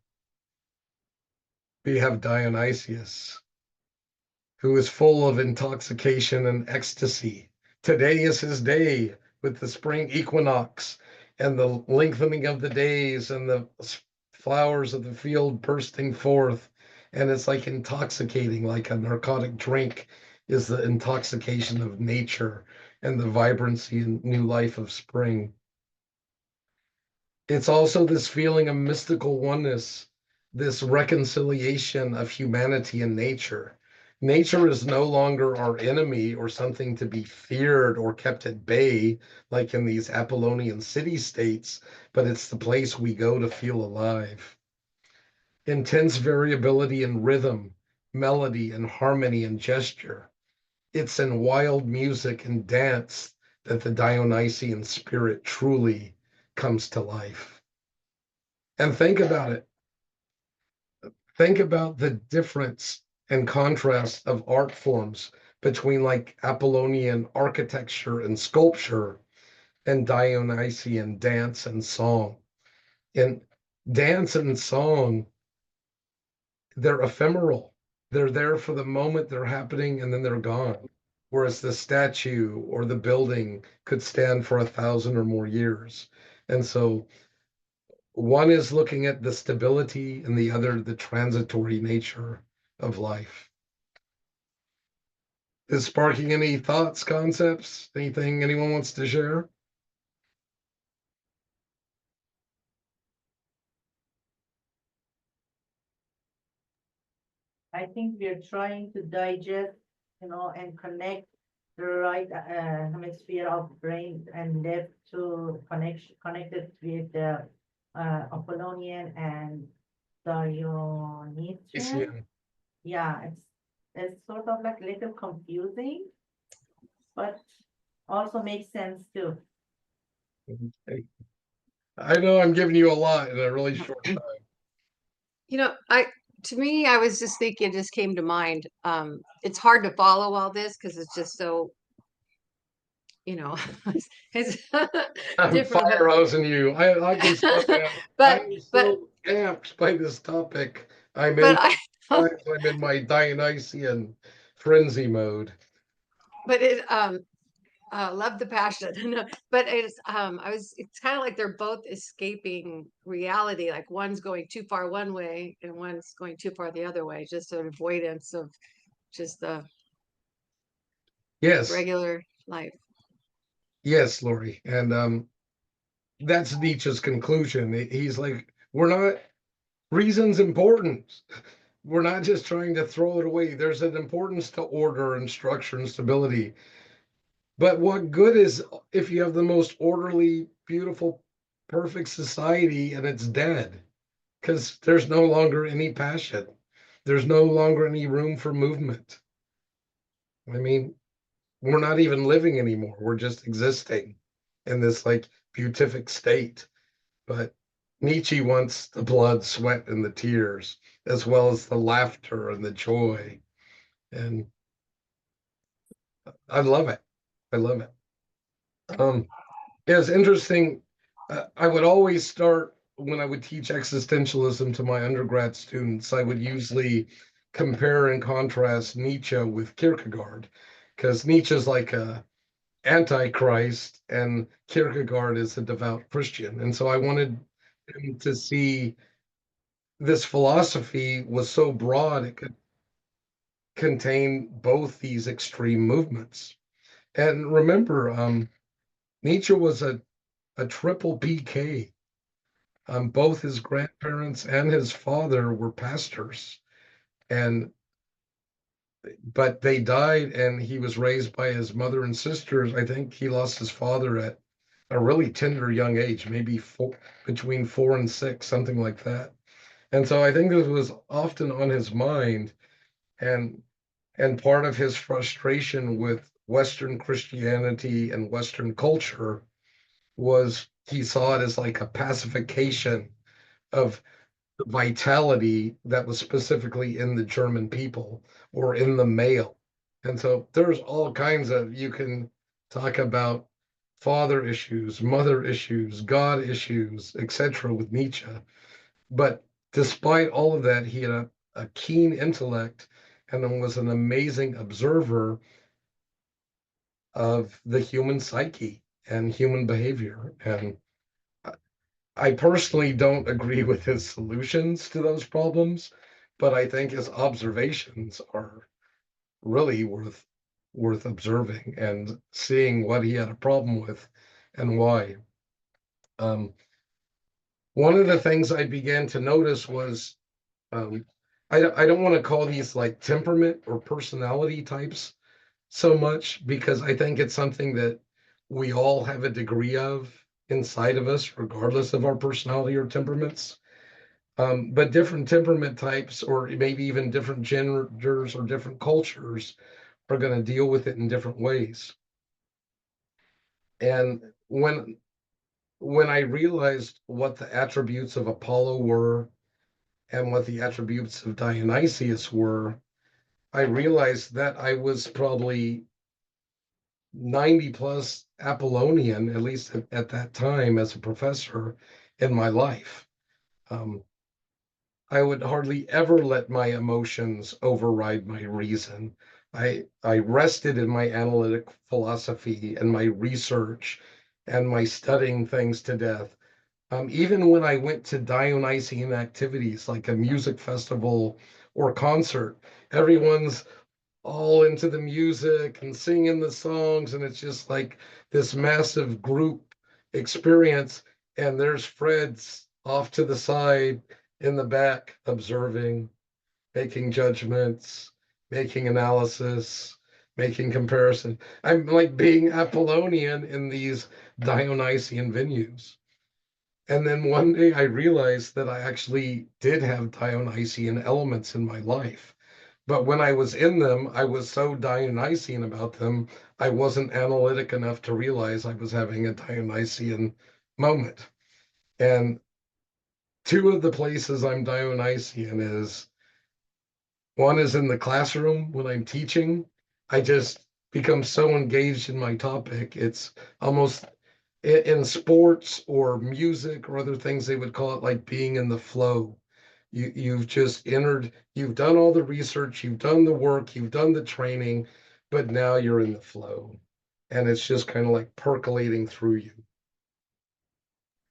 we have Dionysius, who is full of intoxication and ecstasy. Today is his day with the spring equinox and the lengthening of the days and the flowers of the field bursting forth. And it's like intoxicating, like a narcotic drink is the intoxication of nature and the vibrancy and new life of spring. It's also this feeling of mystical oneness, this reconciliation of humanity and nature. Nature is no longer our enemy or something to be feared or kept at bay, like in these Apollonian city-states, but it's the place we go to feel alive. Intense variability in rhythm, melody, and harmony and gesture. It's in wild music and dance that the Dionysian spirit truly comes to life. And think about it. Think about the difference and contrast of art forms between like Apollonian architecture and sculpture and Dionysian dance and song. In dance and song, they're ephemeral. They're there for the moment they're happening and then they're gone. Whereas the statue or the building could stand for 1,000 or more years. And so one is looking at the stability and the other the transitory nature of life. Is sparking any thoughts, concepts, anything anyone wants to share? I think we're trying to digest, and connect the right hemisphere of brain and left to connected with the Apollonian and Dionysian. Yeah, it's sort of like a little confusing, but also makes sense too. I know I'm giving you a lot in a really short time. To me, I was just thinking, it just came to mind. It's hard to follow all this because it's just so, it's I'm different. fire hosing you. I can stop now. But I'm but so amped by this topic. I'm but in I I'm in my Dionysian frenzy mode. but love the passion. No, but it's kind of like they're both escaping reality. Like one's going too far one way and one's going too far the other way, just an avoidance of just the Yes, regular life. yes, Lori. And that's Nietzsche's conclusion. He's like, we're not reason's important. We're not just trying to throw it away. There's an importance to order and structure and stability. But what good is if you have the most orderly, beautiful, perfect society and it's dead? Because there's no longer any passion. There's no longer any room for movement. I mean, we're not even living anymore. We're just existing in this like beatific state. But Nietzsche wants the blood, sweat, and the tears, as well as the laughter and the joy. And I love it. I love it. Yeah, it's interesting. I would always start when I would teach existentialism to my undergrad students. I would usually compare and contrast Nietzsche with Kierkegaard, because Nietzsche's like a antichrist and Kierkegaard is a devout Christian. And so I wanted him to see this philosophy was so broad it could contain both these extreme movements. And remember, Nietzsche was a triple PK. Both his grandparents and his father were pastors, and but they died, and he was raised by his mother and sisters. I think he lost his father at a really tender young age, maybe between 4 and 6, something like that. And so I think this was often on his mind, and part of his frustration with Western Christianity and Western culture was he saw it as like a pacification of the vitality that was specifically in the German people or in the male. And so there's all kinds of, you can talk about father issues, mother issues, God issues, etc. with Nietzsche. But despite all of that, he had a keen intellect and was an amazing observer of the human psyche and human behavior. And I personally don't agree with his solutions to those problems, but I think his observations are really worth observing and seeing what he had a problem with and why. Um, One of the things I began to notice was um, I don't want to call these like temperament or personality types so much because I think it's something that we all have a degree of inside of us, regardless of our personality or temperaments. But different temperament types, or maybe even different genders or different cultures, are going to deal with it in different ways. And when when I realized what the attributes of Apollo were and what the attributes of Dionysius were, I realized that I was probably 90 plus Apollonian, at least at that time as a professor in my life. I would hardly ever let my emotions override my reason. I rested in my analytic philosophy and my research and my studying things to death. Even when I went to Dionysian activities like a music festival or concert, everyone's all into the music and singing the songs, and it's just like this massive group experience. And there's Fred's off to the side in the back, observing, making judgments, making analysis, making comparison. I'm like being Apollonian in these Dionysian venues. And then one day I realized that I actually did have Dionysian elements in my life. But when I was in them, I was so Dionysian about them, I wasn't analytic enough to realize I was having a Dionysian moment. And two of the places I'm Dionysian is one is in the classroom when I'm teaching. I just become so engaged in my topic. It's almost in sports or music or other things, they would call it like being in the flow. You've just entered, you've done all the research, you've done the work, you've done the training, but now you're in the flow. And it's just kind of like percolating through you.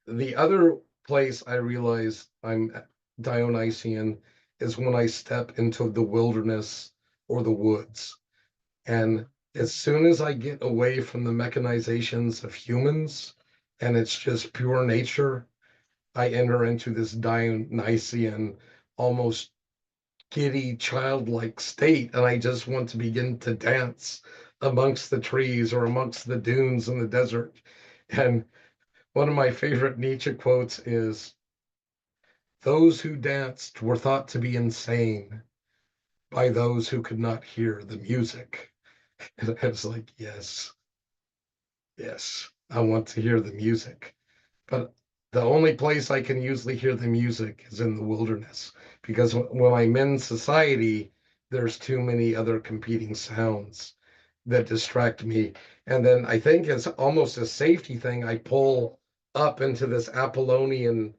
The other place I realize I'm Dionysian is when I step into the wilderness or the woods. And as soon as I get away from the mechanizations of humans and it's just pure nature, I enter into this Dionysian, almost giddy, childlike state. And I just want to begin to dance amongst the trees or amongst the dunes in the desert. And one of my favorite Nietzsche quotes is, "Those who danced were thought to be insane by those who could not hear the music." And I was like, yes, yes, I want to hear the music. But the only place I can usually hear the music is in the wilderness, because when I'm in society, there's too many other competing sounds that distract me. And then I think it's almost a safety thing. I pull up into this Apollonian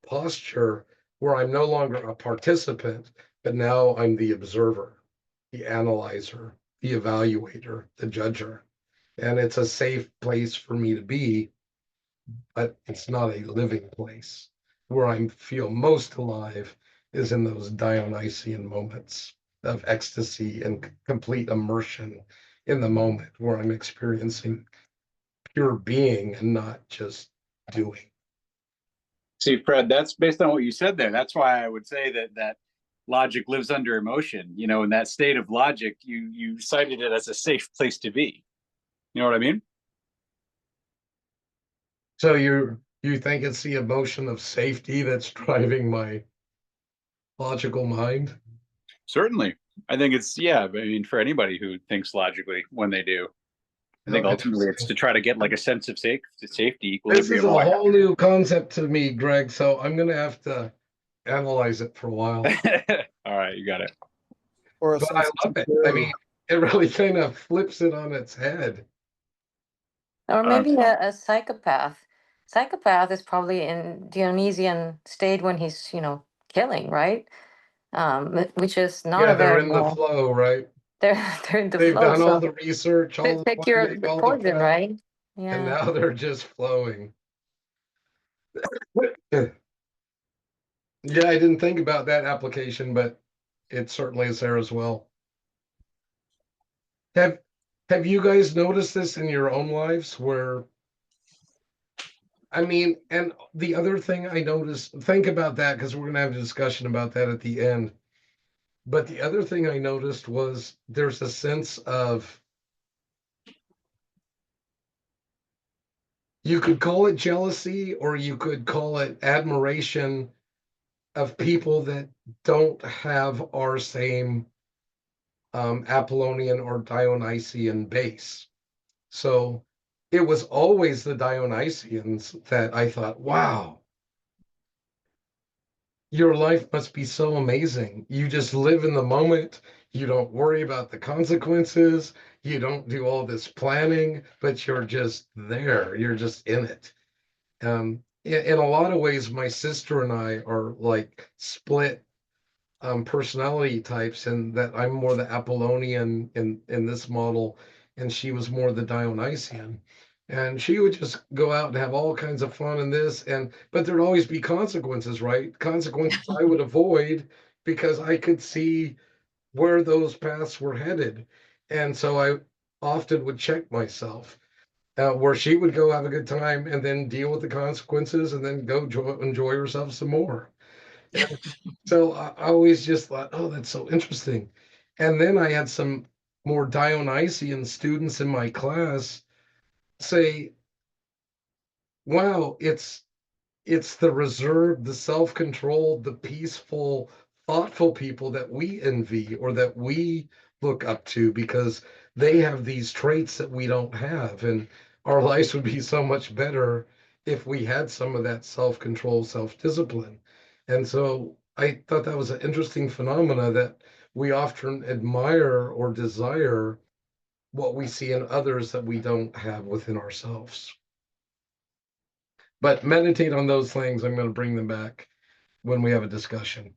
posture where I'm no longer a participant, but now I'm the observer, the analyzer, the evaluator, the judger. And it's a safe place for me to be, but it's not a living place. Where I feel most alive is in those Dionysian moments of ecstasy and complete immersion in the moment where I'm experiencing pure being and not just doing. See, Fred, that's based on what you said there. That's why I would say that logic lives under emotion. You know, in that state of logic, you cited it as a safe place to be. You know what I mean? So you think it's the emotion of safety that's driving my logical mind? Certainly. I think it's, yeah, I mean, for anybody who thinks logically when they do, I think No, ultimately it's to try to get like a sense of safety, this is equilibrium. a whole new concept to me, Greg. So I'm gonna have to analyze it for a while. All right, you got it. Or a But I sense of love it. I security. mean, it really kind of flips it on its head. Or maybe a psychopath. Psychopath is probably in Dionysian state when he's, killing, right? Which is not Yeah, a they're very in the well. flow, right? They're in the They've flow. done all So the research, all the pick your planning, all the poison, prep, right? and Yeah. now they're just flowing. Yeah, I didn't think about that application, but it certainly is there as well. Have have you guys noticed this in your own lives where, I mean, and the other thing I noticed, think about that because we're gonna have a discussion about that at the end. But the other thing I noticed was there's a sense of, you could call it jealousy or you could call it admiration of people that don't have our same Apollonian or Dionysian base. So it was always the Dionysians that I thought, wow, your life must be so amazing. You just live in the moment. You don't worry about the consequences. You don't do all this planning, but you're just there. You're just in it. In a lot of ways, my sister and I are like split personality types, and that I'm more the Apollonian in this model, and she was more the Dionysian. And she would just go out and have all kinds of fun in this, and but there'd always be consequences, right? Consequences I would avoid because I could see where those paths were headed. And so I often would check myself, where she would go have a good time and then deal with the consequences and then go enjoy herself some more. So I always just thought, oh, that's so interesting. And then I had some more Dionysian students in my class say, wow, it's the reserved, the self-controlled, the peaceful, thoughtful people that we envy or that we look up to because they have these traits that we don't have. And our lives would be so much better if we had some of that self-control, self-discipline. And so I thought that was an interesting phenomena that we often admire or desire what we see in others that we don't have within ourselves. But meditate on those things. I'm going to bring them back when we have a discussion.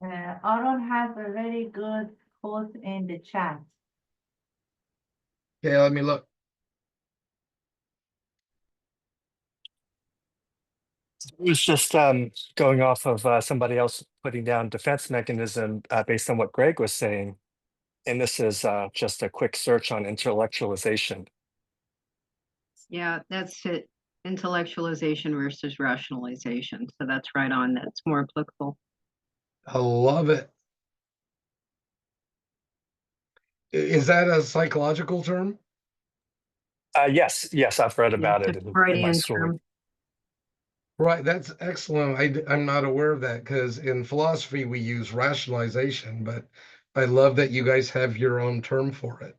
Aaron has a very good quote in the chat. Okay, let me look. It was just going off of somebody else putting down defense mechanism based on what Greg was saying. And this is just a quick search on intellectualization. Yeah, that's it. Intellectualization versus rationalization. So that's right on. That's more applicable. I love it. Is that a psychological term? Yes, I've read about It's it a in my Freudian schooling. term. Right, that's excellent. I'm not aware of that because in philosophy we use rationalization, but I love that you guys have your own term for it.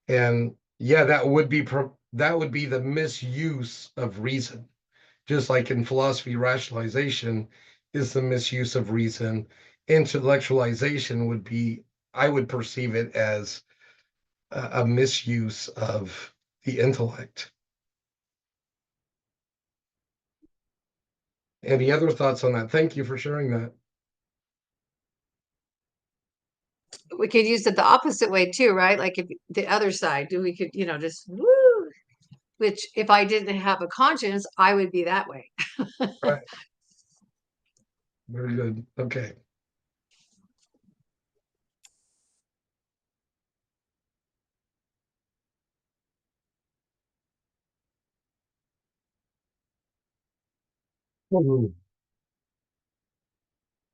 And yeah, that would be the misuse of reason. Just like in philosophy, rationalization is the misuse of reason. Intellectualization would be, I would perceive it as a misuse of the intellect. Any other thoughts on that? Thank you for sharing that. We could use it the opposite way too, right? Like if the other side, we could, just woo. Which if I didn't have a conscience, I would be that way. Right. Very good. Okay.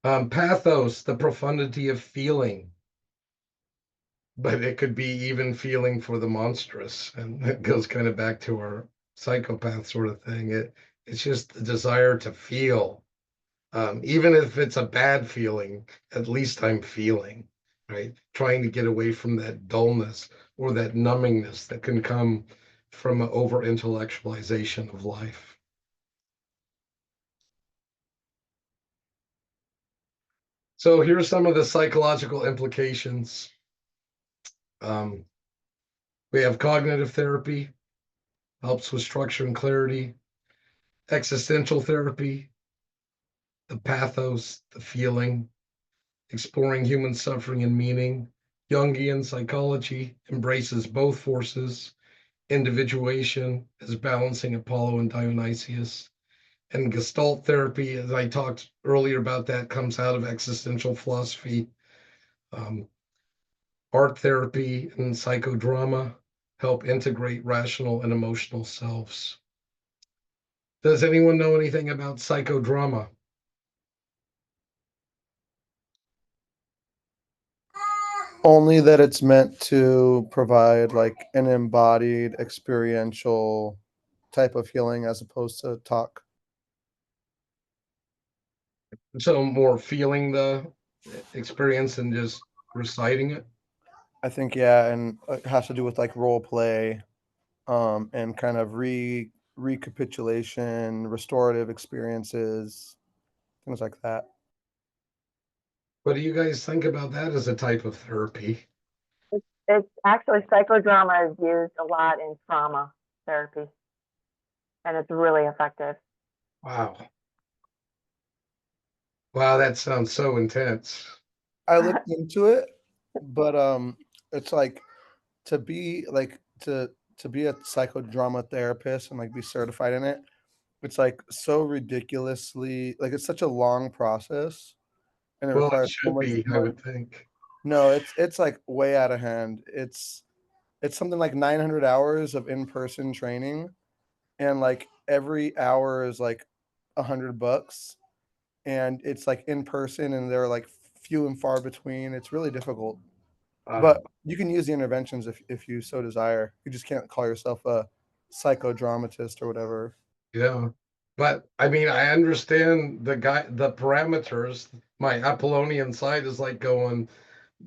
Pathos, the profundity of feeling, but it could be even feeling for the monstrous, and it goes kind of back to our psychopath sort of thing. It's just the desire to feel, even if it's a bad feeling. At least I'm feeling, right? Trying to get away from that dullness or that numbingness that can come from an over intellectualization of life. So here's some of the psychological implications. Um, we have cognitive therapy, helps with structure and clarity. Existential therapy, the pathos, the feeling, exploring human suffering and meaning. Jungian psychology embraces both forces, individuation as balancing Apollo and Dionysius. And Gestalt therapy, as I talked earlier about, that comes out of existential philosophy. Um, Art therapy and psychodrama help integrate rational and emotional selves. Does anyone know anything about psychodrama? Only that it's meant to provide like an embodied experiential type of healing as opposed to talk. So more feeling the experience than just reciting it. I think, yeah, and it has to do with like role play and kind of recapitulation, restorative experiences, things like that. What do you guys think about that as a type of therapy? It's actually psychodrama is used a lot in trauma therapy, and it's really effective. Wow. Wow, that sounds so intense. I looked into it, but it's like to be like to be a psychodrama therapist and like be certified in it. It's like so ridiculously like it's such a long process, and it Well, it requires so should much be, I would think. No, it's like way out of hand. It's something like 900 hours of in-person training, and like every hour is like $100, and it's like in person, and they're like few and far between. It's really difficult, but you can use the interventions if you so desire. You just can't call yourself a psychodramatist or whatever. Yeah. But I mean, I understand the parameters. My Apollonian side is like going,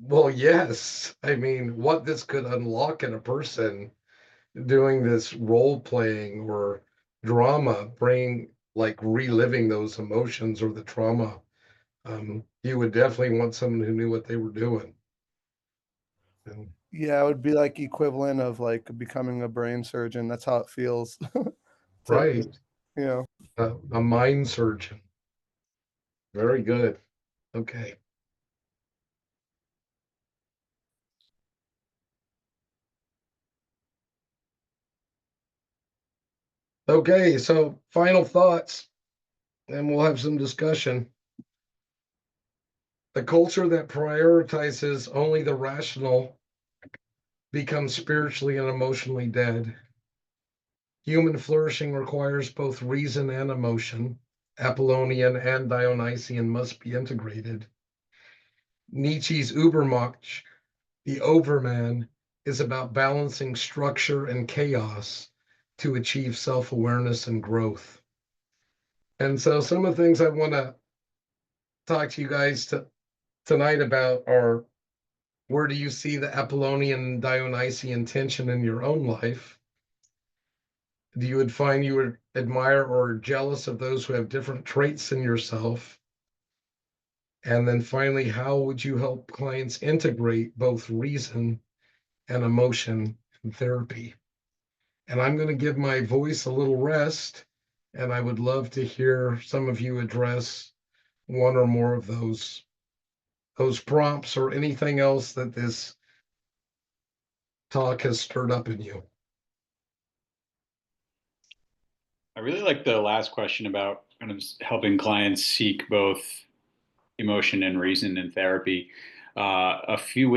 well, yes. I mean, what this could unlock in a person doing this role playing or drama, bring like reliving those emotions or the trauma. You would definitely want someone who knew what they were doing. And, Yeah, it would be like equivalent of like becoming a brain surgeon. That's how it feels. right. You know. A mind surgeon. Very good. Okay. Okay, so final thoughts, and we'll have some discussion. The culture that prioritizes only the rational becomes spiritually and emotionally dead. Human flourishing requires both reason and emotion. Apollonian and Dionysian must be integrated. Nietzsche's Übermensch, the overman, is about balancing structure and chaos to achieve self awareness and growth. And so, some of the things I want to talk to you guys tonight about are where do you see the Apollonian and Dionysian tension in your own life? Do you would find you would admire or jealous of those who have different traits in yourself? And then finally, how would you help clients integrate both reason and emotion in therapy? And I'm going to give my voice a little rest, and I would love to hear some of you address one or more of those prompts or anything else that this talk has stirred up in you. I really like the last question about kind of helping clients seek both emotion and reason in therapy. A few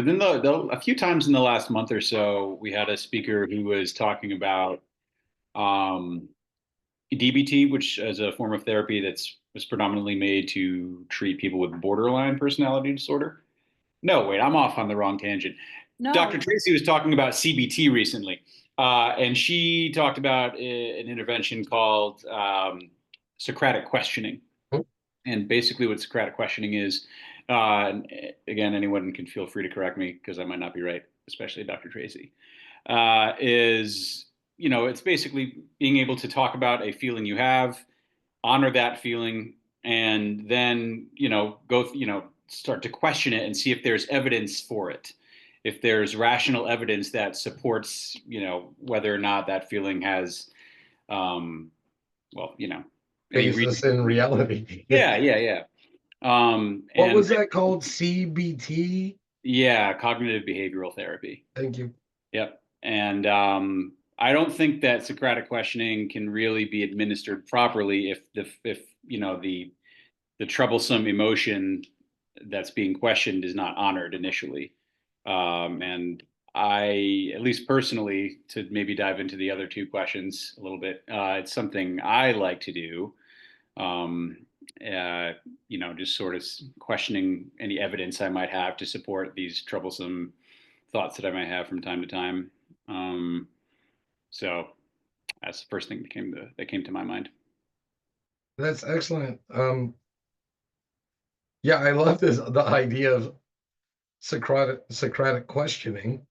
times in the last month or so, we had a speaker who was talking about um, DBT, which is a form of therapy that's was predominantly made to treat people with borderline personality disorder. No, wait, I'm off on the wrong tangent. No. Dr. Tracy was talking about CBT recently, and she talked about an intervention called Socratic questioning. And basically, what Socratic questioning is, and again, anyone can feel free to correct me because I might not be right, especially Dr. Tracy, is, it's basically being able to talk about a feeling you have, honor that feeling, and then, start to question it and see if there's evidence for it. If there's rational evidence that supports, whether or not that feeling has, any Basis in reality. yeah. What And was that called? CBT? yeah, cognitive behavioral therapy. Thank you. Yep. And I don't think that Socratic questioning can really be administered properly if the troublesome emotion that's being questioned is not honored initially. And I, at least personally, to maybe dive into the other two questions a little bit, it's something I like to do. Um, just sort of questioning any evidence I might have to support these troublesome thoughts that I might have from time to time. So that's the first thing that came to my mind. That's excellent. Yeah, I love the idea of Socratic questioning.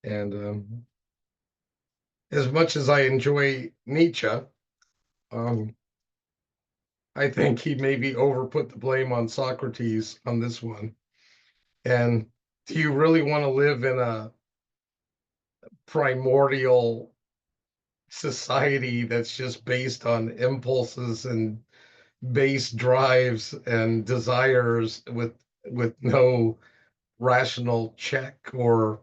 And as much as I enjoy Nietzsche, I think he maybe overput the blame on Socrates on this one. And do you really want to live in a primordial society that's just based on impulses and base drives and desires with no rational check or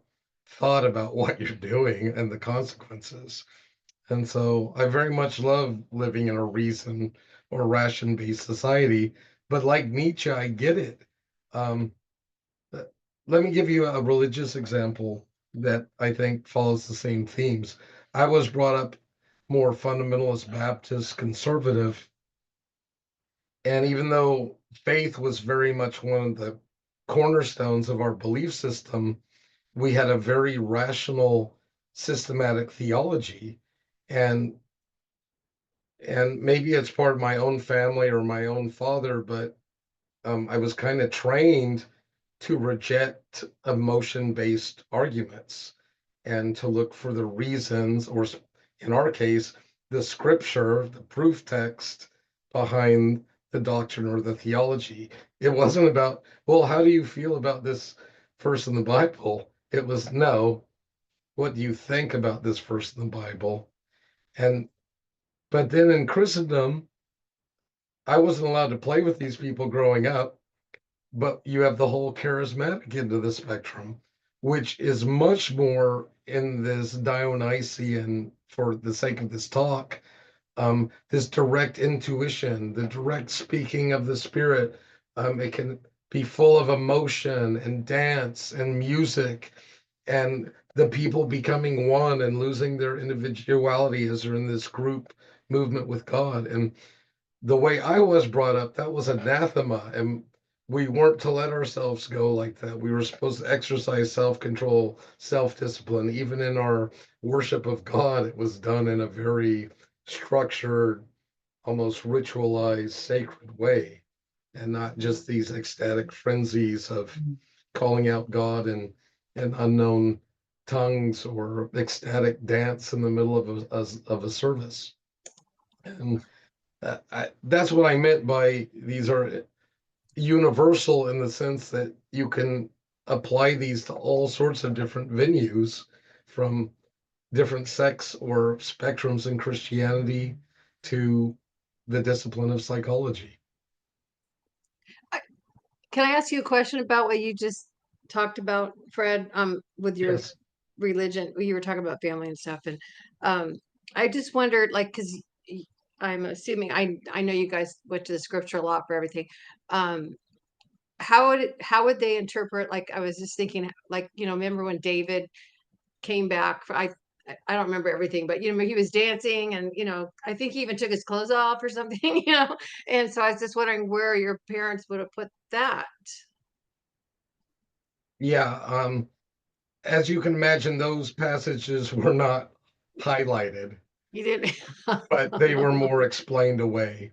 thought about what you're doing and the consequences? And so I very much love living in a reason or ration based society. But like Nietzsche, I get it. Um, uh, Let me give you a religious example that I think follows the same themes. I was brought up more fundamentalist Baptist conservative. And even though faith was very much one of the cornerstones of our belief system, we had a very rational, systematic theology. And maybe it's part of my own family or my own father, but I was kind of trained to reject emotion-based arguments and to look for the reasons, or in our case, the scripture, the proof text behind the doctrine or the theology. It wasn't about, well, how do you feel about this verse in the Bible? It was, no, what do you think about this verse in the Bible? And but then in Christendom, I wasn't allowed to play with these people growing up, but you have the whole charismatic end of the spectrum, which is much more in this Dionysian, for the sake of this talk, this direct intuition, the direct speaking of the spirit. It can be full of emotion and dance and music and the people becoming one and losing their individuality as they're in this group movement with God. And the way I was brought up, that was anathema. And we weren't to let ourselves go like that. We were supposed to exercise self control, self discipline. Even in our worship of God, it was done in a very structured, almost ritualized, sacred way, and not just these ecstatic frenzies of calling out God in unknown tongues or ecstatic dance in the middle of a service. And that's what I meant by these are universal in the sense that you can apply these to all sorts of different venues, from different sects or spectrums in Christianity to the discipline of psychology. Can I ask you a question about what you just talked about, Fred, with your Yes. religion? You were talking about family and stuff, and I just wondered, like, because I'm assuming I know you guys went to the scripture a lot for everything. Um, how would they interpret? Like, I was just thinking, like, remember when David came back? I don't remember everything, but he was dancing, and I think he even took his clothes off or something, And so I was just wondering where your parents would have put that. Yeah. As you can imagine, those passages were not highlighted, You didn't. but they were more explained away.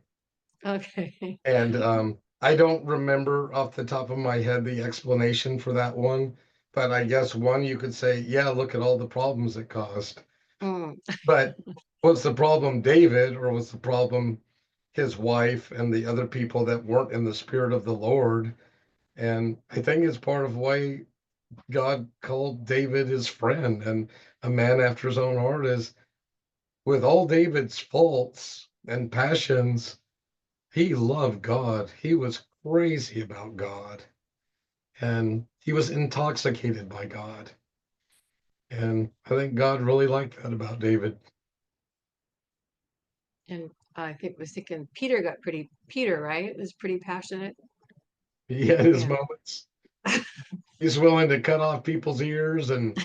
Okay. And I don't remember off the top of my head the explanation for that one, but I guess one you could say, yeah, look at all the problems it caused. Mm. But was the problem David, or was the problem his wife and the other people that weren't in the spirit of the Lord? And I think it's part of why God called David his friend and a man after his own heart, is with all David's faults and passions, he loved God. He was crazy about God, and he was intoxicated by God. And I think God really liked that about David. And I think was thinking Peter, right? It was pretty passionate. He had his Yeah. moments. He's willing to cut off people's ears and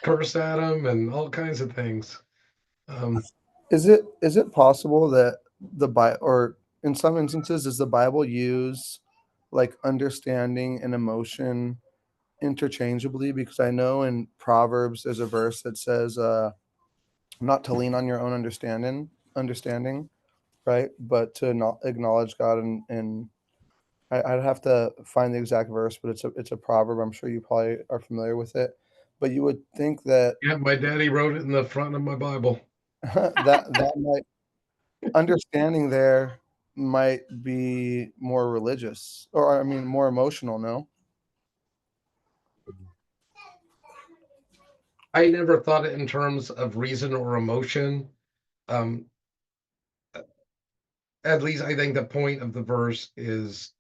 curse at them and all kinds of things. Is it possible that the Bible, or in some instances, does the Bible use like understanding and emotion interchangeably? Because I know in Proverbs there's a verse that says not to lean on your own understanding, right? But to not acknowledge God, and I'd have to find the exact verse, but it's a proverb. I'm sure you probably are familiar with it. but you would think that Yeah, my daddy wrote it in the front of my Bible. that might understanding there might be more religious, or I mean more emotional, no? I never thought it in terms of reason or emotion. Um, at least I think the point of the verse is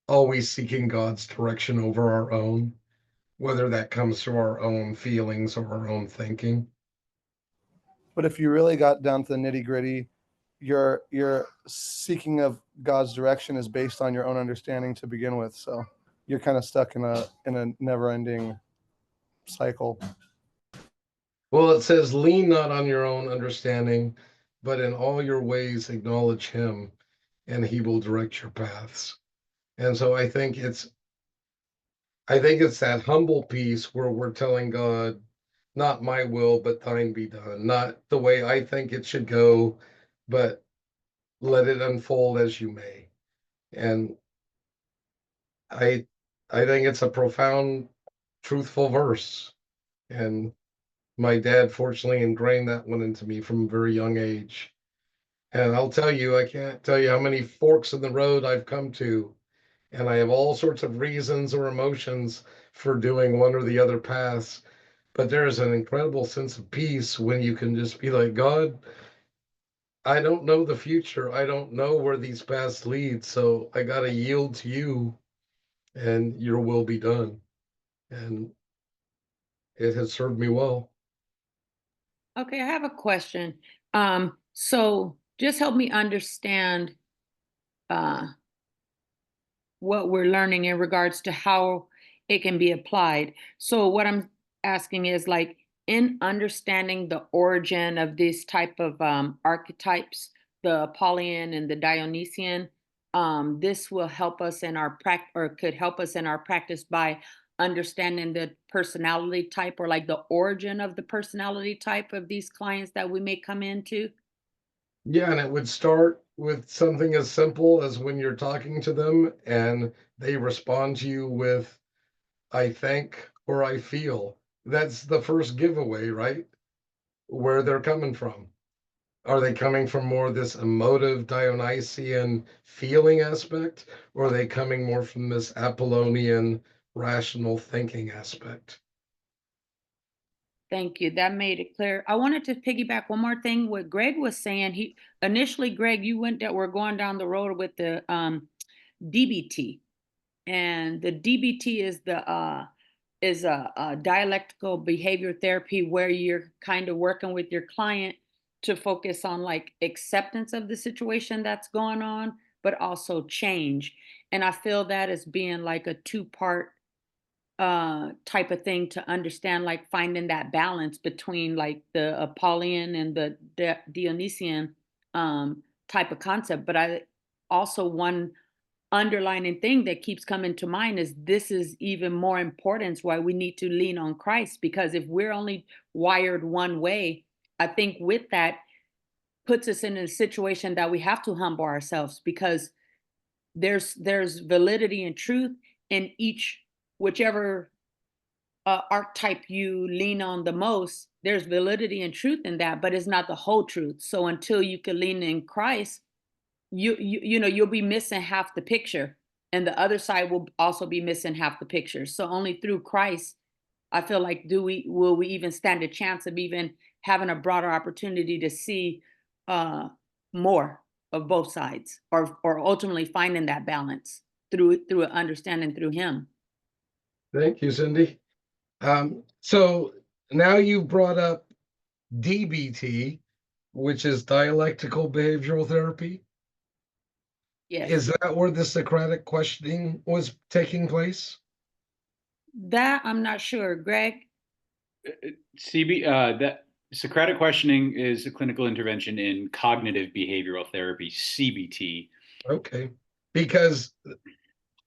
always seeking God's direction over our own, whether that comes through our own feelings or our own thinking. But if you really got down to the nitty-gritty, your seeking of God's direction is based on your own understanding to begin with. So you're kind of stuck in a never-ending cycle. Well, it says, lean not on your own understanding, but in all your ways acknowledge him, and he will direct your paths. And so I think it's that humble piece where we're telling God, not my will, but thine be done. Not the way I think it should go, but let it unfold as you may. And I I think it's a profound, truthful verse. And my dad fortunately ingrained that one into me from a very young age. And I'll tell you, I can't tell you how many forks in the road I've come to, and I have all sorts of reasons or emotions for doing one or the other paths. But there is an incredible sense of peace when you can just be like, God, I don't know the future. I don't know where these paths lead. So I got to yield to you and your will be done. And it has served me well. Okay, I have a question. So just help me understand uh, what we're learning in regards to how it can be applied. So what I'm asking is like in understanding the origin of these type of archetypes, the Apollyon and the Dionysian, this will help us in our practice, or could help us in our practice by understanding the personality type, or like the origin of the personality type of these clients that we may come into. Yeah, and it would start with something as simple as when you're talking to them and they respond to you with, I think or I feel. That's the first giveaway, right? Where they're coming from. Are they coming from more this emotive Dionysian feeling aspect, or are they coming more from this Apollonian rational thinking aspect? Thank you. That made it clear. I wanted to piggyback one more thing. What Greg was saying, he initially, Greg, you went that we're going down the road with the DBT, and the DBT is a dialectical behavior therapy where you're kind of working with your client to focus on like acceptance of the situation that's going on, but also change. And I feel that as being like a two-part type of thing to understand, like finding that balance between like the Apollyon and the Dionysian type of concept. But I also, one underlining thing that keeps coming to mind is this is even more importance why we need to lean on Christ, because if we're only wired one way, I think with that puts us in a situation that we have to humble ourselves, because there's validity and truth in each, whichever archetype you lean on the most. There's validity and truth in that, but it's not the whole truth. So until you can lean in Christ, you know you'll be missing half the picture, and the other side will also be missing half the picture. So only through Christ, I feel like, will we even stand a chance of even having a broader opportunity to see more of both sides, or ultimately finding that balance through an understanding through Him. Thank you, Cindy. So now you've brought up DBT, which is dialectical behavioral therapy. Yes, Is that where the Socratic questioning was taking place? that I'm not sure. Greg. That Socratic questioning is a clinical intervention in cognitive behavioral therapy, CBT. Okay. Because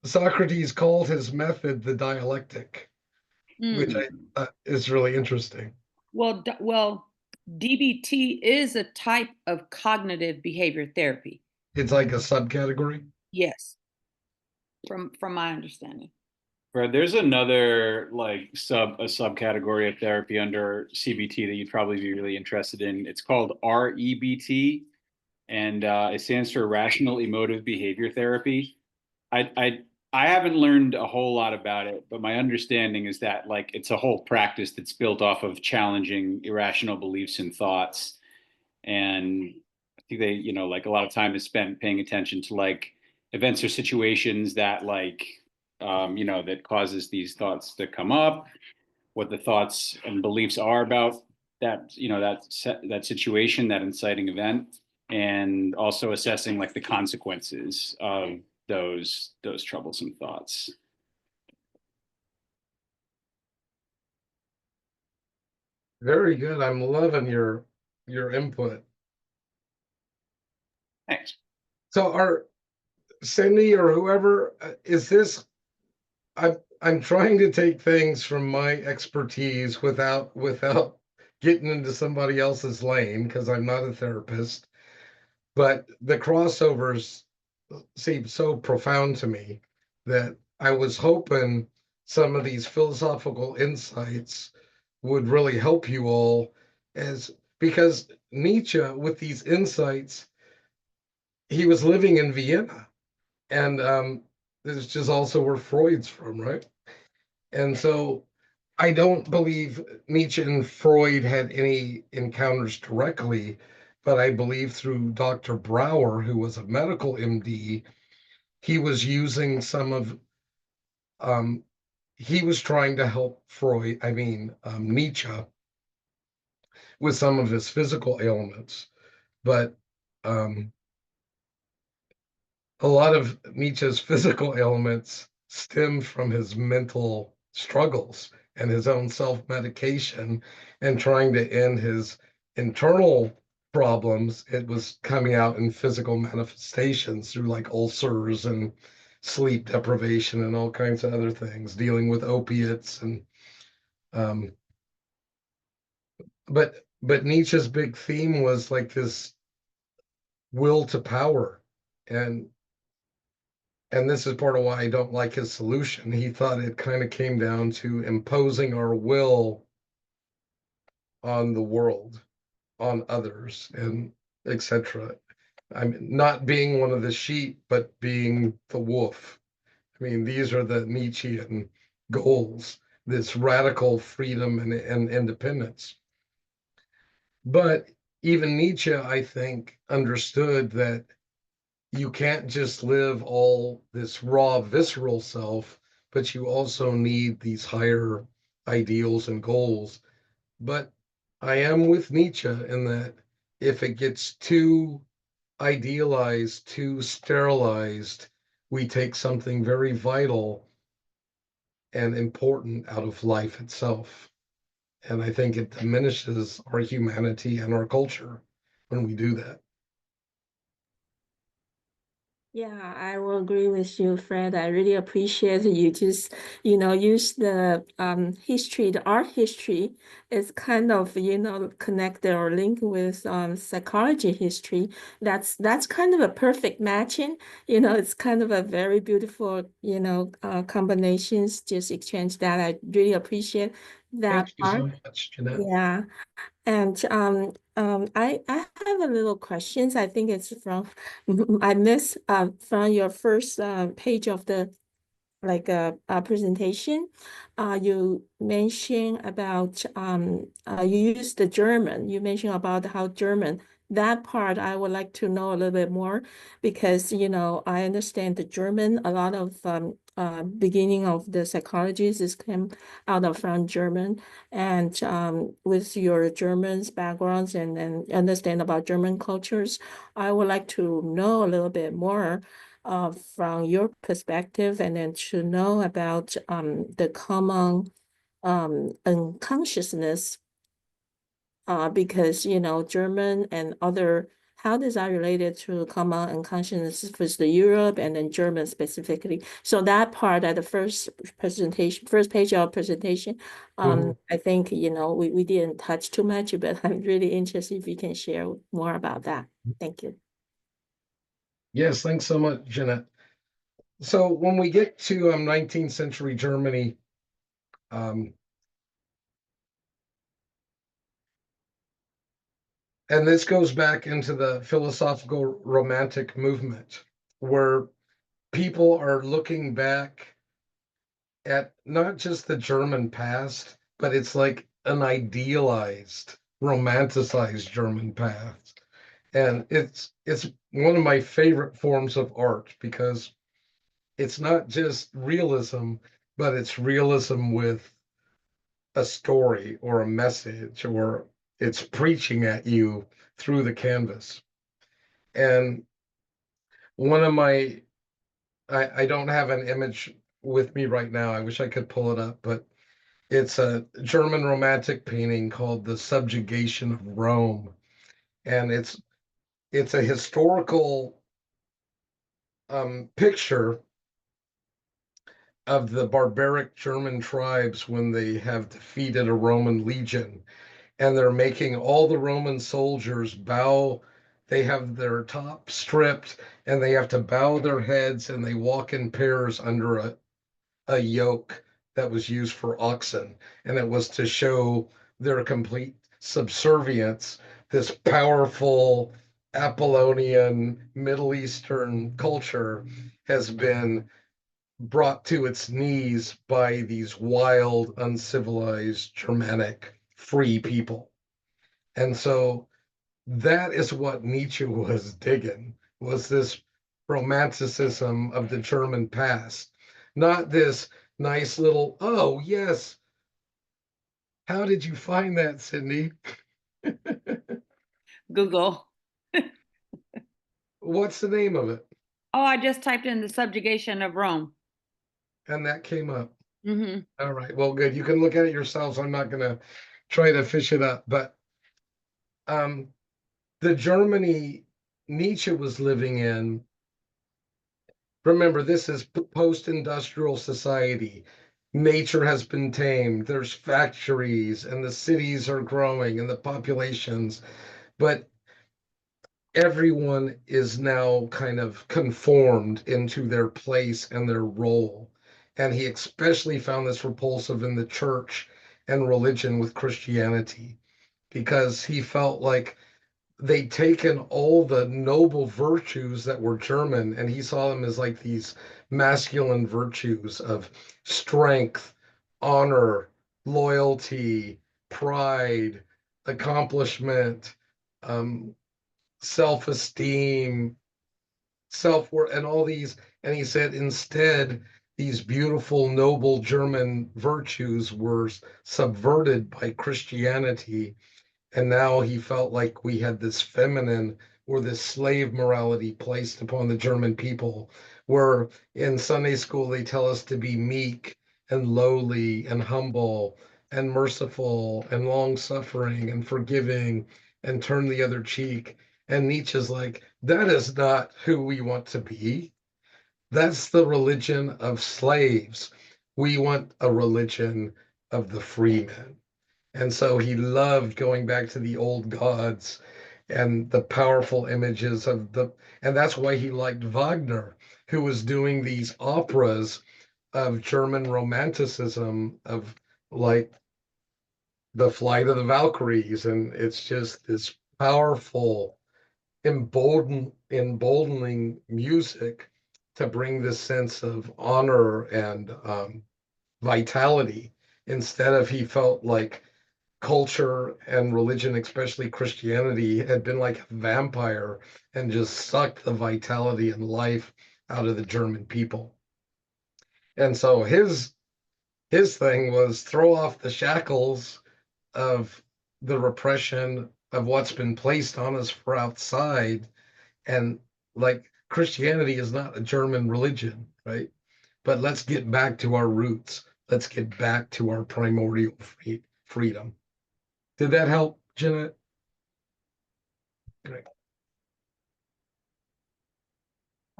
Socrates called his method the dialectic, which is really interesting. Well, DBT is a type of cognitive behavior therapy. It's like a subcategory. Yes, from my understanding. Right, there's another like a subcategory of therapy under CBT that you'd probably be really interested in. It's called REBT, and it stands for Rational Emotive Behavior Therapy. I haven't learned a whole lot about it, but my understanding is that like it's a whole practice that's built off of challenging irrational beliefs and thoughts. And I think they, like a lot of time is spent paying attention to like events or situations that like, that causes these thoughts to come up, what the thoughts and beliefs are about that, that situation, that inciting event, and also assessing like the consequences of those troublesome thoughts. Very good. I'm loving your input. Thanks. So are Cindy or whoever, is this, I'm trying to take things from my expertise without getting into somebody else's lane because I'm not a therapist, but the crossovers seem so profound to me that I was hoping some of these philosophical insights would really help you all, as because Nietzsche, with these insights, he was living in Vienna, and this is just also where Freud's from, right? And so I don't believe Nietzsche and Freud had any encounters directly, but I believe through Dr. Brouwer, who was a medical MD, he was using some of, he was trying to help Nietzsche with some of his physical ailments. But a lot of Nietzsche's physical ailments stem from his mental struggles and his own self-medication and trying to end his internal problems. It was coming out in physical manifestations through like ulcers and sleep deprivation and all kinds of other things, dealing with opiates and um, but Nietzsche's big theme was like this will to power, and this is part of why I don't like his solution. He thought it kind of came down to imposing our will on the world, on others, and etc. I'm not being one of the sheep, but being the wolf. I mean, these are the Nietzschean goals, this radical freedom and independence. But even Nietzsche, I think, understood that you can't just live all this raw, visceral self, but you also need these higher ideals and goals. But I am with Nietzsche in that if it gets too idealized, too sterilized, we take something very vital and important out of life itself. And I think it diminishes our humanity and our culture when we do that. Yeah, I will agree with you, Fred. I really appreciate you just, use the history, the art history is kind of, connected or linked with psychology history. That's kind of a perfect matching. It's kind of a very beautiful, combinations, just exchange that. I really appreciate that Thank you part. so much, Jeanette. Yeah. And I have a little questions. I think it's from I missed from your first page of the presentation. You mentioned about you used the German. You mentioned about how German. That part I would like to know a little bit more because I understand the German. A lot of beginning of the psychologists is came out of from German, and with your German's backgrounds and understand about German cultures, I would like to know a little bit more from your perspective, and then to know about the common unconsciousness, because German and other, how does that related to common unconsciousness with the Europe and then German specifically? So that part at the first page of presentation, I think we didn't touch too much, but I'm really interested if you can share more about that. Thank you. Yes, thanks so much, Jeanette. So when we get to 19th century Germany, and this goes back into the philosophical romantic movement, where people are looking back at not just the German past, but it's like an idealized, romanticized German past. And it's one of my favorite forms of art because it's not just realism, but it's realism with a story or a message, or it's preaching at you through the canvas. And one of my, I don't have an image with me right now. I wish I could pull it up, but it's a German romantic painting called The Subjugation of Rome. And it's a historical picture of the barbaric German tribes when they have defeated a Roman legion, and they're making all the Roman soldiers bow. They have their top stripped and they have to bow their heads, and they walk in pairs under a yoke that was used for oxen. And it was to show their complete subservience. This powerful Apollonian Middle Eastern culture has been brought to its knees by these wild, uncivilized, Germanic free people. And so that is what Nietzsche was digging, was this romanticism of the German past, not this nice little, oh, yes, how did you find that, Sydney? Google. What's the name of it? Oh, I just typed in the subjugation of Rome. And that came up. Mm-hmm. All right, well, good. You can look at it yourselves. I'm not going to try to fish it up, but the Germany Nietzsche was living in, remember, this is post-industrial society. Nature has been tamed. There's factories, and the cities are growing, and the populations, but everyone is now kind of conformed into their place and their role. And he especially found this repulsive in the church and religion with Christianity, because he felt like they'd taken all the noble virtues that were German, and he saw them as like these masculine virtues of strength, honor, loyalty, pride, accomplishment, um, self-esteem, self-worth, and all these. And he said instead, these beautiful, noble German virtues were subverted by Christianity, and now he felt like we had this feminine or this slave morality placed upon the German people, where in Sunday school they tell us to be meek and lowly and humble and merciful and long suffering and forgiving and turn the other cheek. And Nietzsche's like, that is not who we want to be. That's the religion of slaves. We want a religion of the free men. And so he loved going back to the old gods and the powerful images of and that's why he liked Wagner, who was doing these operas of German romanticism, of like the Flight of the Valkyries. And it's just this powerful, emboldening music to bring this sense of honor and vitality, instead of, he felt like culture and religion, especially Christianity, had been like a vampire and just sucked the vitality and life out of the German people. And so his thing was throw off the shackles of the repression of what's been placed on us for outside. And like, Christianity is not a German religion, right? But let's get back to our roots. Let's get back to our primordial freedom. Did that help, Jeanette? Great.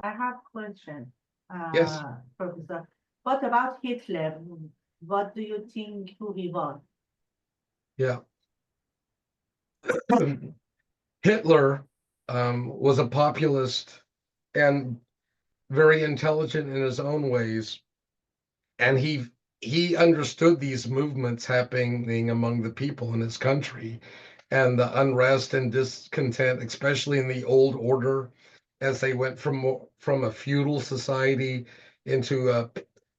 I have a question, Yes. Professor. What about Hitler? What do you think who he was? Yeah. Hitler was a populist, and very intelligent in his own ways, and he understood these movements happening among the people in his country, and the unrest and discontent, especially in the old order, as they went from a feudal society into a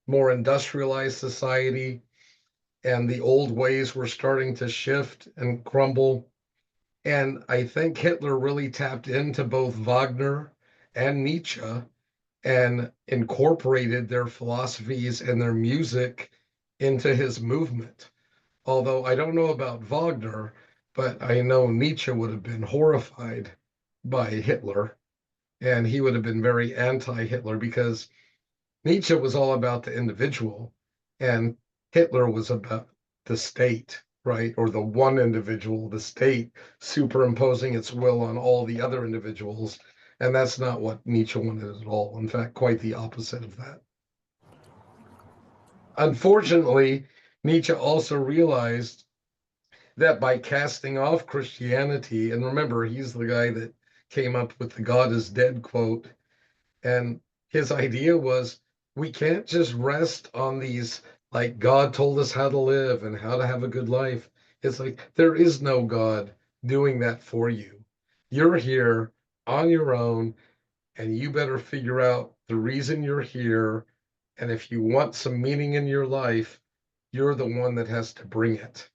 more industrialized society, and the old ways were starting to shift and crumble. And I think Hitler really tapped into both Wagner and Nietzsche and incorporated their philosophies and their music into his movement. Although I don't know about Wagner, but I know Nietzsche would have been horrified by Hitler, and he would have been very anti-Hitler because Nietzsche was all about the individual, and Hitler was about the state, right? Or the one individual, the state superimposing its will on all the other individuals. And that's not what Nietzsche wanted at all. In fact, quite the opposite of that. Unfortunately, Nietzsche also realized that by casting off Christianity, and remember, he's the guy that came up with the God is dead quote, and his idea was we can't just rest on these, like, God told us how to live and how to have a good life. It's like there is no God doing that for you. You're here on your own, and you better figure out the reason you're here. And if you want some meaning in your life, you're the one that has to bring it.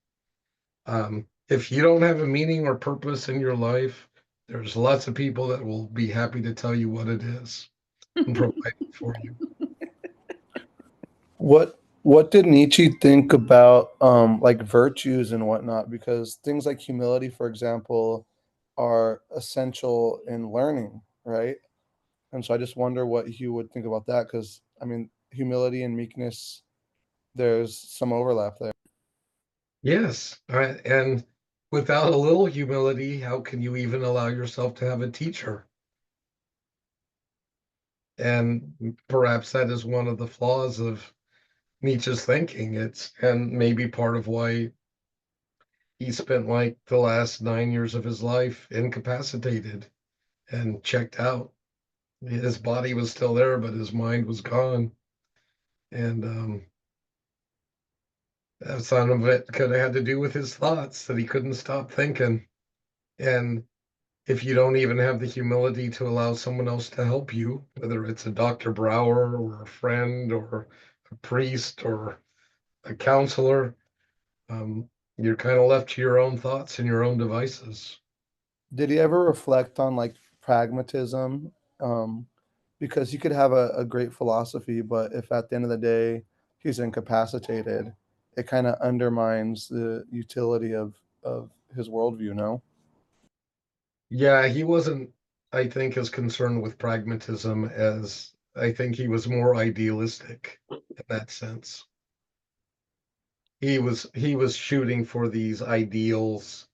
If you don't have a meaning or purpose in your life, there's lots of people that will be happy to tell you what it is and provide it for you. What did Nietzsche think about like virtues and whatnot? Because things like humility, for example, are essential in learning, right? And so I just wonder what he would think about that, because I mean, humility and meekness, there's some overlap there. Yes, and without a little humility, how can you even allow yourself to have a teacher? And perhaps that is one of the flaws of Nietzsche's thinking. And maybe part of why he spent like the last 9 years of his life incapacitated and checked out. His body was still there, but his mind was gone. And some of it could have had to do with his thoughts that he couldn't stop thinking. And if you don't even have the humility to allow someone else to help you, whether it's a Dr. Brower or a friend or a priest or a counselor, you're kind of left to your own thoughts and your own devices. Did he ever reflect on like pragmatism? Um, because he could have a great philosophy, but if at the end of the day he's incapacitated, it kind of undermines the utility of his worldview, no? Yeah, he wasn't, I think, as concerned with pragmatism as I think he was more idealistic in that sense. He was shooting for these ideals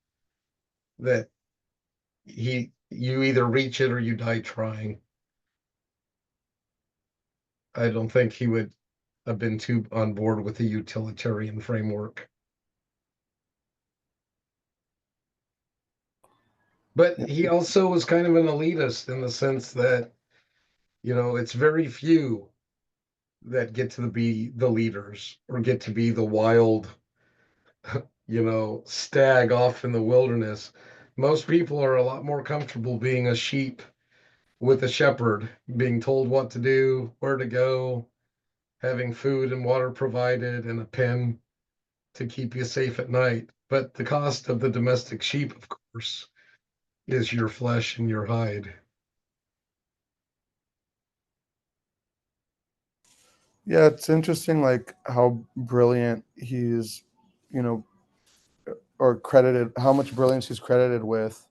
that you either reach it or you die trying. I don't think he would have been too on board with the utilitarian framework. But he also was kind of an elitist in the sense that, it's very few that get to be the leaders or get to be the wild, stag off in the wilderness. Most people are a lot more comfortable being a sheep with a shepherd, being told what to do, where to go, having food and water provided, and a pen to keep you safe at night. But the cost of the domestic sheep, of course, is your flesh and your hide. Yeah, it's interesting, like how brilliant he's, you know, or credited, how much brilliance he's credited with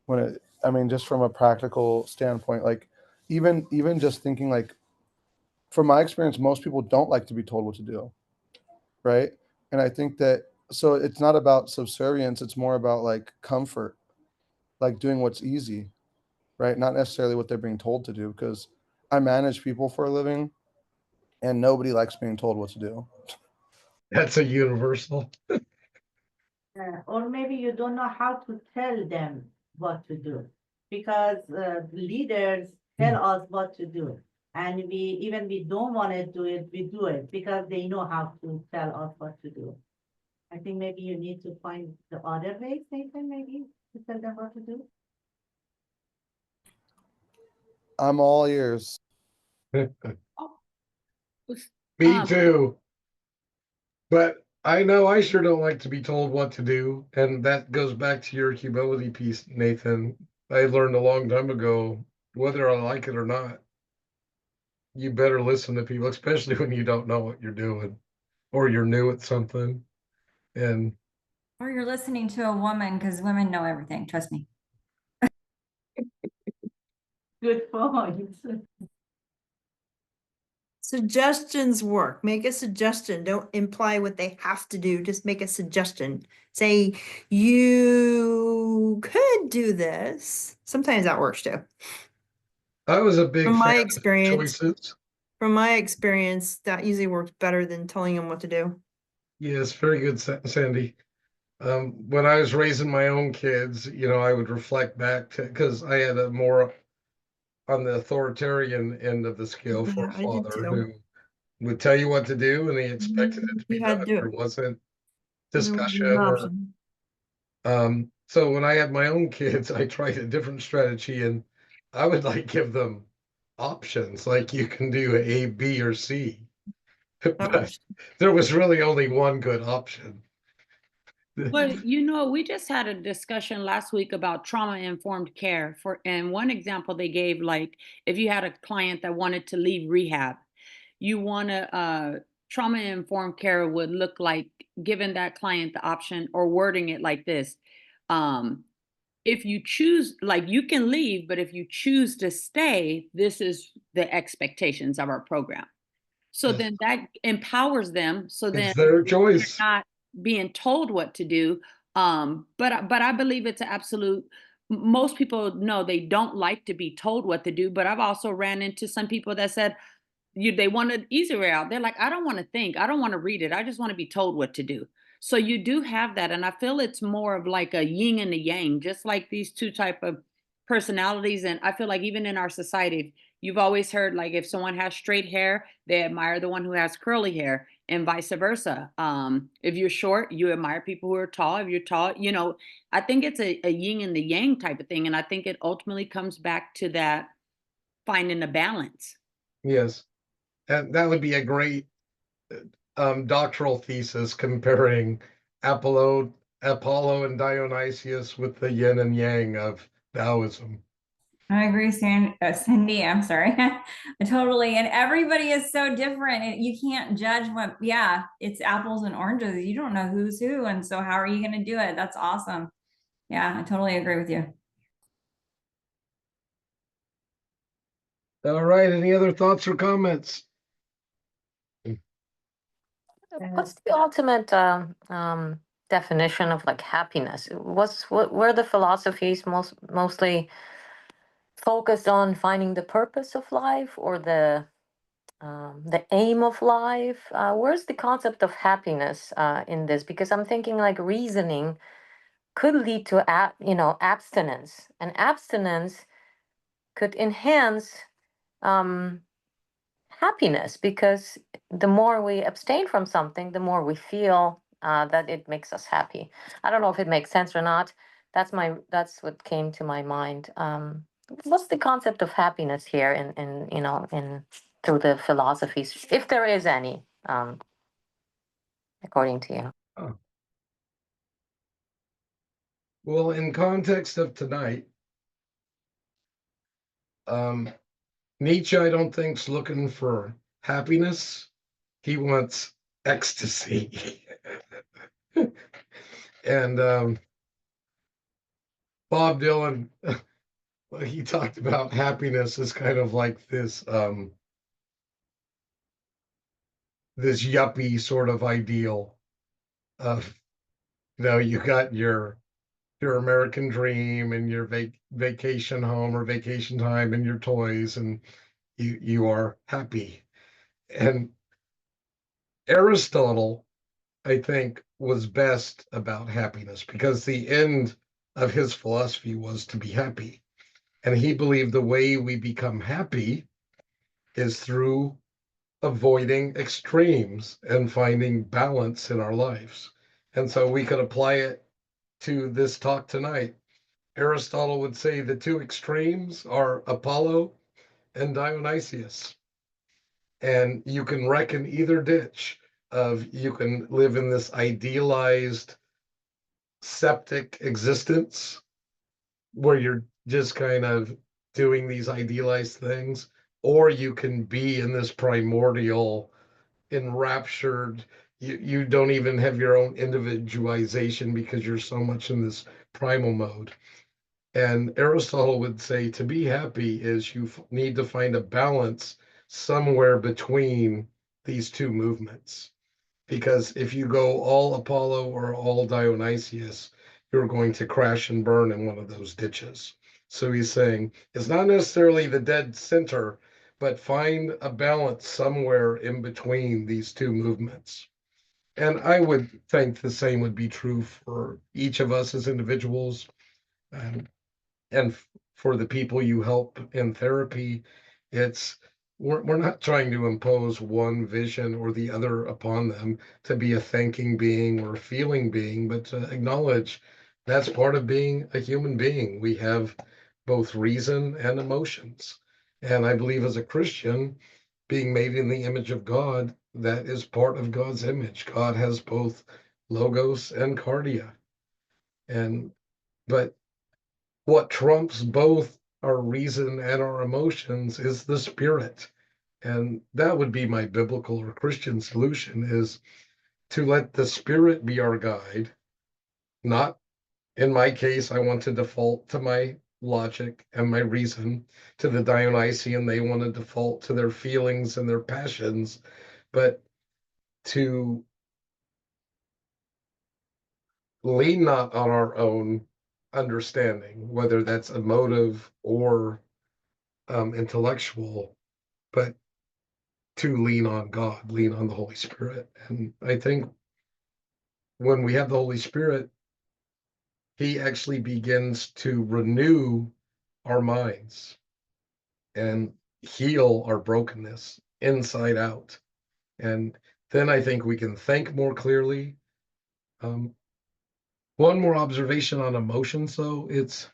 when it, I mean, just from a practical standpoint, like even just thinking like, from my experience, most people don't like to be told what to do, right? And I think that, so it's not about subservience, it's more about like comfort, like doing what's easy, right? Not necessarily what they're being told to do, because I manage people for a living and nobody likes being told what to do. That's a universal. Or maybe you don't know how to tell them what to do, because leaders tell us what to do. And we don't want to do it, we do it because they know how to tell us what to do. I think maybe you need to find the other ways, Nathan, maybe to tell them what to do. I'm all ears. Me Um, too. But I know I sure don't like to be told what to do. And that goes back to your humility piece, Nathan. I learned a long time ago, whether I like it or not, you better listen to people, especially when you don't know what you're doing or you're new at something. And Or you're listening to a woman, because women know everything, trust me. Good point. Suggestions work. Make a suggestion. Don't imply what they have to do. Just make a suggestion. Say, you could do this. Sometimes that works too. I was a big From my fan of experience, choices. that usually works better than telling them what to do. Yes, very good, Sandy. When I was raising my own kids, I would reflect back to, because I had a more on the authoritarian end of the scale for Yeah, a I did father too. who would tell you what to do and he expected it to be You had done. to do There it. wasn't There wasn't discussion an or option. so when I had my own kids, I tried a different strategy and I would like give them options, like you can do A, B, or C. That But works. there was really only one good option. Well, we just had a discussion last week about trauma-informed care and one example they gave, like if you had a client that wanted to leave rehab, you want to trauma-informed care would look like giving that client the option or wording it like this. Um, if you choose, like you can leave, but if you choose to stay, this is the expectations of our program. So Yes. then that empowers them. So then It's their they're choice. not being told what to do. But I believe it's an absolute. Most people know they don't like to be told what to do. But I've also ran into some people that said they want an easy way out. They're like, I don't want to think, I don't want to read it. I just want to be told what to do. So you do have that, and I feel it's more of like a yin and a yang, just like these two type of personalities. And I feel like even in our society, you've always heard like if someone has straight hair, they admire the one who has curly hair, and vice versa. If you're short, you admire people who are tall. If you're tall, I think it's a yin and the yang type of thing, and I think it ultimately comes back to that finding a balance. Yes. And that would be a great doctoral thesis comparing Apollo and Dionysius with the yin and yang of Taoism. I agree, Cindy. I'm sorry. Totally. And everybody is so different. And you can't judge it's apples and oranges. You don't know who's who. And so how are you going to do it? That's awesome. Yeah, I totally agree with you. All right. Any other thoughts or comments? What's the ultimate definition of like happiness? What were the philosophies mostly focused on finding the purpose of life or the aim of life? Where's the concept of happiness in this? Because I'm thinking like reasoning could lead to abstinence, and abstinence could enhance happiness, because the more we abstain from something, the more we feel that it makes us happy. I don't know if it makes sense or not. That's what came to my mind. What's the concept of happiness here in through the philosophies, if there is any, according to you? Oh. Well, in context of tonight, Nietzsche, I don't think's looking for happiness. He wants ecstasy. And Bob Dylan, he talked about happiness as kind of like this yuppie sort of ideal of, you got your American dream and your vacation home or vacation time and your toys, and you are happy. And Aristotle, I think, was best about happiness because the end of his philosophy was to be happy. And he believed the way we become happy is through avoiding extremes and finding balance in our lives. And so we could apply it to this talk tonight. Aristotle would say the two extremes are Apollo and Dionysius. And you can reckon either ditch of you can live in this idealized septic existence where you're just kind of doing these idealized things, or you can be in this primordial, enraptured, you don't even have your own individualization because you're so much in this primal mode. And Aristotle would say to be happy is you need to find a balance somewhere between these two movements. Because if you go all Apollo or all Dionysius, you're going to crash and burn in one of those ditches. So he's saying it's not necessarily the dead center, but find a balance somewhere in between these two movements. And I would think the same would be true for each of us as individuals. And for the people you help in therapy, it's we're not trying to impose one vision or the other upon them to be a thinking being or a feeling being, but to acknowledge that's part of being a human being. We have both reason and emotions. And I believe as a Christian, being made in the image of God, that is part of God's image. God has both logos and cardia. And but what trumps both our reason and our emotions is the spirit. And that would be my biblical or Christian solution, is to let the spirit be our guide. Not, in my case, I want to default to my logic and my reason. To the Dionysian, they want to default to their feelings and their passions, but to lean not on our own understanding, whether that's emotive or intellectual, but to lean on God, lean on the Holy Spirit. And I think when we have the Holy Spirit, He actually begins to renew our minds and heal our brokenness inside out. And then I think we can think more clearly. One more observation on emotions, though, it's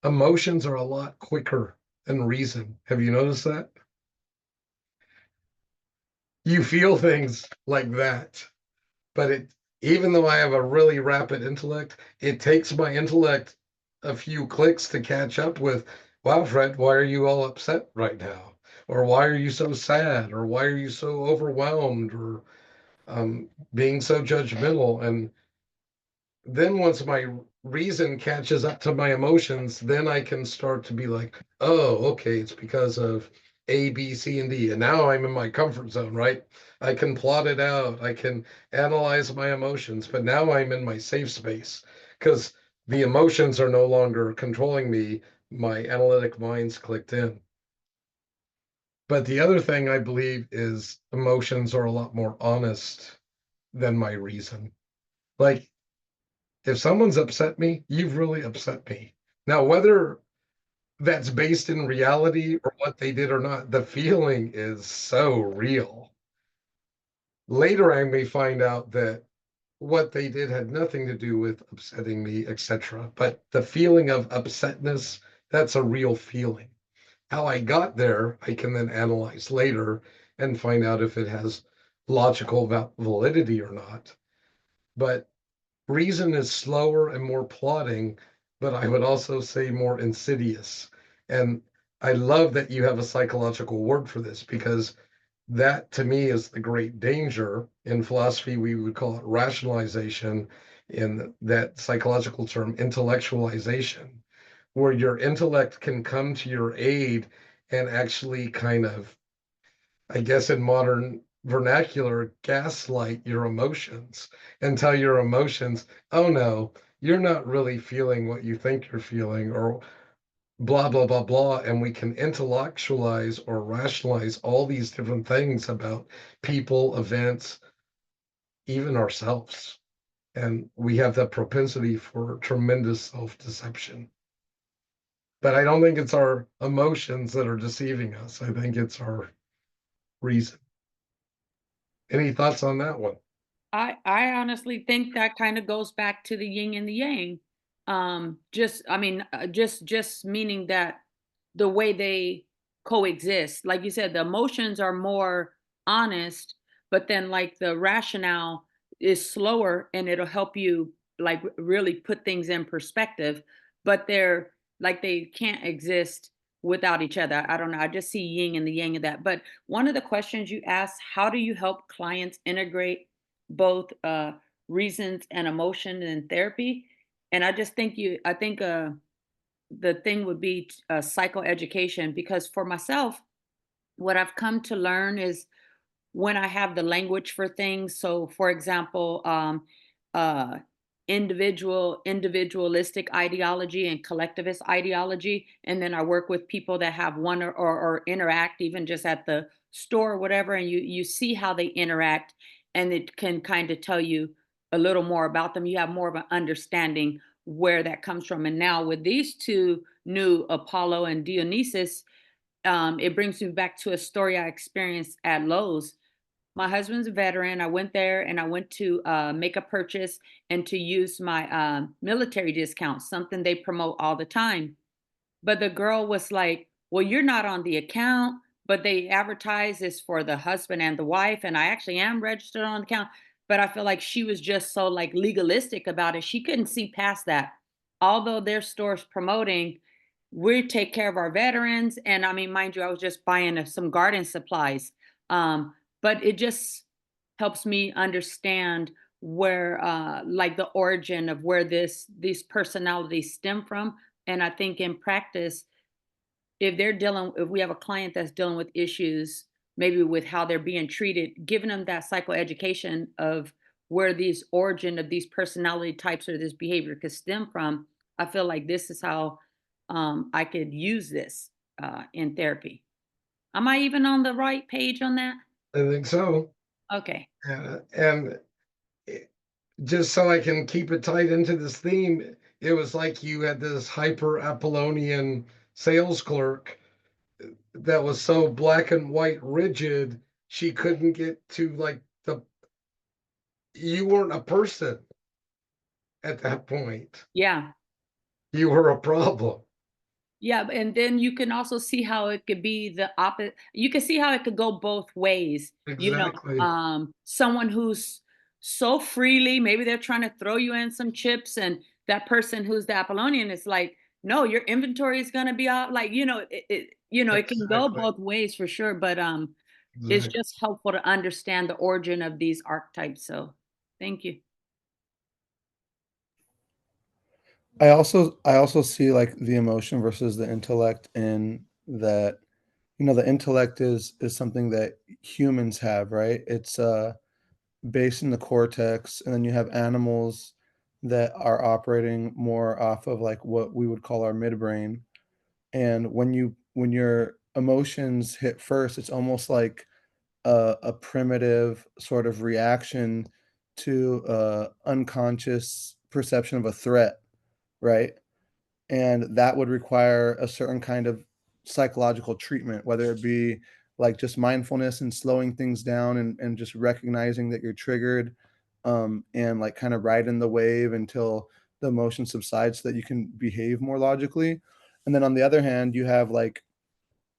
emotions are a lot quicker than reason. Have you noticed that? You feel things like that, but even though I have a really rapid intellect, it takes my intellect a few clicks to catch up with, wow, Fred, why are you all upset right now? Or why are you so sad? Or why are you so overwhelmed? Or being so judgmental? And then once my reason catches up to my emotions, then I can start to be like, oh, okay, it's because of A, B, C, and D. And now I'm in my comfort zone, right? I can plot it out. I can analyze my emotions, but now I'm in my safe space because the emotions are no longer controlling me. My analytic mind's clicked in. But the other thing I believe is emotions are a lot more honest than my reason. Like, if someone's upset me, you've really upset me. Now, whether that's based in reality or what they did or not, the feeling is so real. Later, I may find out that what they did had nothing to do with upsetting me, etc. But the feeling of upsetness, that's a real feeling. How I got there, I can then analyze later and find out if it has logical validity or not. But reason is slower and more plotting, but I would also say more insidious. And I love that you have a psychological word for this, because that to me is the great danger. In philosophy, we would call it rationalization. In that psychological term, intellectualization, where your intellect can come to your aid and actually kind of, I guess in modern vernacular, gaslight your emotions and tell your emotions, oh no, you're not really feeling what you think you're feeling, or blah, blah, blah, blah. And we can intellectualize or rationalize all these different things about people, events, even ourselves. And we have that propensity for tremendous self deception. But I don't think it's our emotions that are deceiving us. I think it's our reason. Any thoughts on that one? I honestly think that kind of goes back to the yin and the yang. Just I mean, just meaning that the way they coexist. Like you said, the emotions are more honest, but then like the rationale is slower and it'll help you like really put things in perspective, but they're like they can't exist without each other. I don't know. I just see yin and the yang of that. But one of the questions you asked, how do you help clients integrate both reasons and emotion in therapy? And I just think I think the thing would be psychoeducation, because for myself, what I've come to learn is when I have the language for things. So, for example, uh, individualistic ideology and collectivist ideology, and then I work with people that have one or interact even just at the store or whatever, and you see how they interact, and it can kind of tell you a little more about them. You have more of an understanding where that comes from. And now with these two new Apollo and Dionysus, it brings me back to a story I experienced at Lowe's. My husband's a veteran. I went there and I went to make a purchase and to use my military discount, something they promote all the time. But the girl was like, "Well, you're not on the account, but they advertise this for the husband and the wife. And I actually am registered on the account." But I feel like she was just so like legalistic about it. She couldn't see past that. Although their store's promoting, we take care of our veterans. And I mean, mind you, I was just buying some garden supplies. But it just helps me understand where like the origin of where these personalities stem from. And I think in practice, if we have a client that's dealing with issues, maybe with how they're being treated, giving them that psychoeducation of where these origin of these personality types or this behavior could stem from, I feel like this is how I could use this in therapy. Am I even on the right page on that? I think so. Okay. And just so I can keep it tied into this theme, it was like you had this hyper Apollonian sales clerk that was so black and white rigid, she couldn't get to like you weren't a person at that point. Yeah. You were a problem. Yeah, and then you can also see how it could be the opposite. You can see how it could go both ways. Exactly. Someone who's so freely, maybe they're trying to throw you in some chips, and that person who's the Apollonian is like, no, your inventory is gonna be out. Like, it can go Exactly. both ways for sure. But it's Exactly. just helpful to understand the origin of these archetypes. So thank you. I also see like the emotion versus the intellect in that, the intellect is something that humans have, right? It's based in the cortex, and then you have animals that are operating more off of like what we would call our midbrain. And when your emotions hit first, it's almost like a primitive sort of reaction to unconscious perception of a threat, right? And that would require a certain kind of psychological treatment, whether it be like just mindfulness and slowing things down and just recognizing that you're triggered, and like kind of riding the wave until the emotion subsides so that you can behave more logically. And then on the other hand, you have like,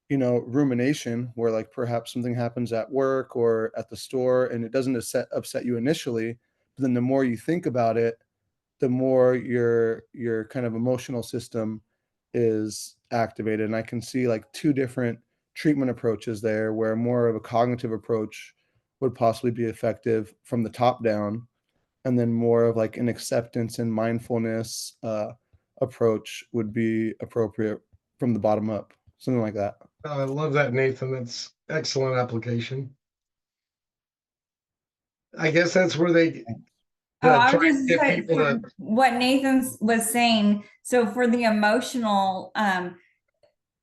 rumination, where like perhaps something happens at work or at the store and it doesn't upset you initially, but then the more you think about it, the more your kind of emotional system is activated. And I can see like two different treatment approaches there, where more of a cognitive approach would possibly be effective from the top down, and then more of like an acceptance and mindfulness approach would be appropriate from the bottom up, something like that. Oh, I love that, Nathan. That's excellent application. I guess that's where they Oh, I try was to just get saying people for to. what Nathan was saying. So for the emotional,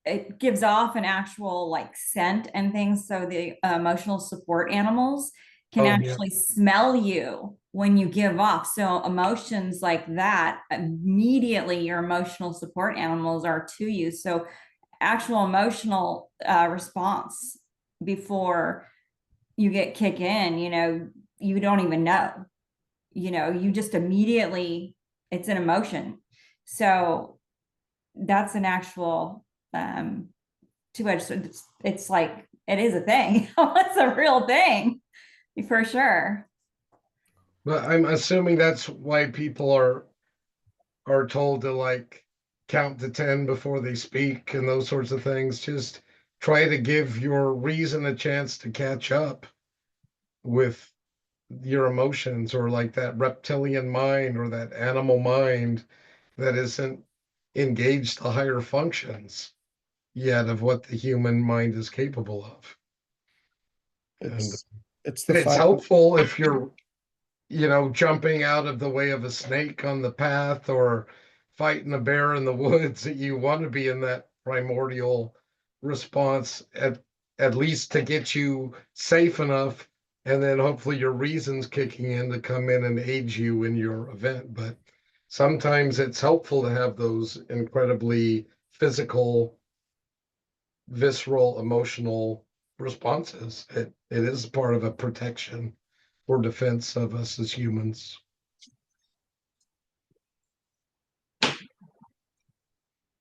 it gives off an actual like scent and things. So the emotional support animals, can Oh, yeah. actually smell you when you give off. So emotions like that, immediately your emotional support animals are to you. So actual emotional response before you get kick in, you don't even know, you just immediately, it's an emotion. So that's an actual two-edged, it's like, it is a thing. It's a real thing for sure. But I'm assuming that's why people are told to like count to 10 before they speak and those sorts of things. Just try to give your reason a chance to catch up with your emotions, or like that reptilian mind or that animal mind that isn't engaged to higher functions yet of what the human mind is capable of. And It's the it's five. helpful if you're, jumping out of the way of a snake on the path or fighting a bear in the woods, that you want to be in that primordial response at least to get you safe enough, and then hopefully your reason's kicking in to come in and aid you in your event. But sometimes it's helpful to have those incredibly physical, visceral, emotional responses. It is part of a protection or defense of us as humans.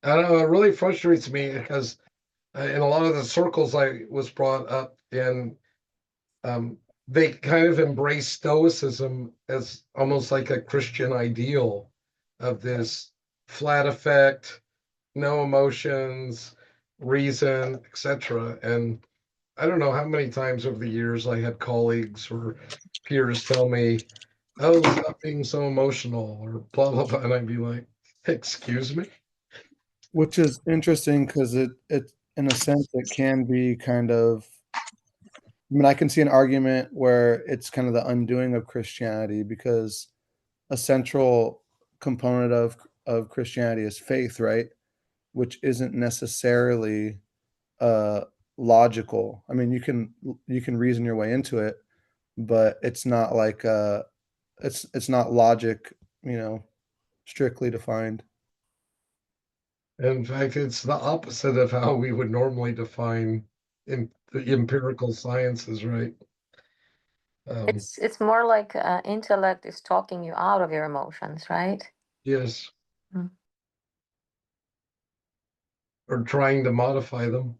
I don't know, it really frustrates me because in a lot of the circles I was brought up in, um, they kind of embrace Stoicism as almost like a Christian ideal of this flat effect, no emotions, reason, etc. And I don't know how many times over the years I had colleagues or peers tell me, "Oh, stop being so emotional," or blah blah blah, and I'd be like, "Excuse me." Which is interesting because it in a sense it can be kind of, I mean, I can see an argument where it's kind of the undoing of Christianity, because a central component of Christianity is faith, right? Which isn't necessarily uh logical. I mean, you can reason your way into it, but it's not like it's not logic, strictly defined. In fact, it's the opposite of how we would normally define the empirical sciences, right? It's more like intellect is talking you out of your emotions, right? Yes, Mm. or trying to modify them.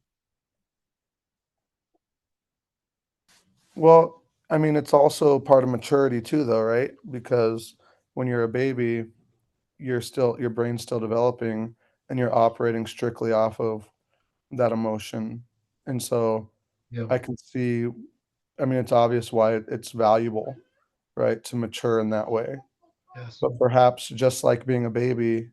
Well, I mean, it's also part of maturity too, though, right? Because when you're a baby, your brain's still developing, and you're operating strictly off of that emotion. And so Yeah, I can see, I mean, it's obvious why it's valuable, right, to mature in that way. yes. But perhaps just like being a baby,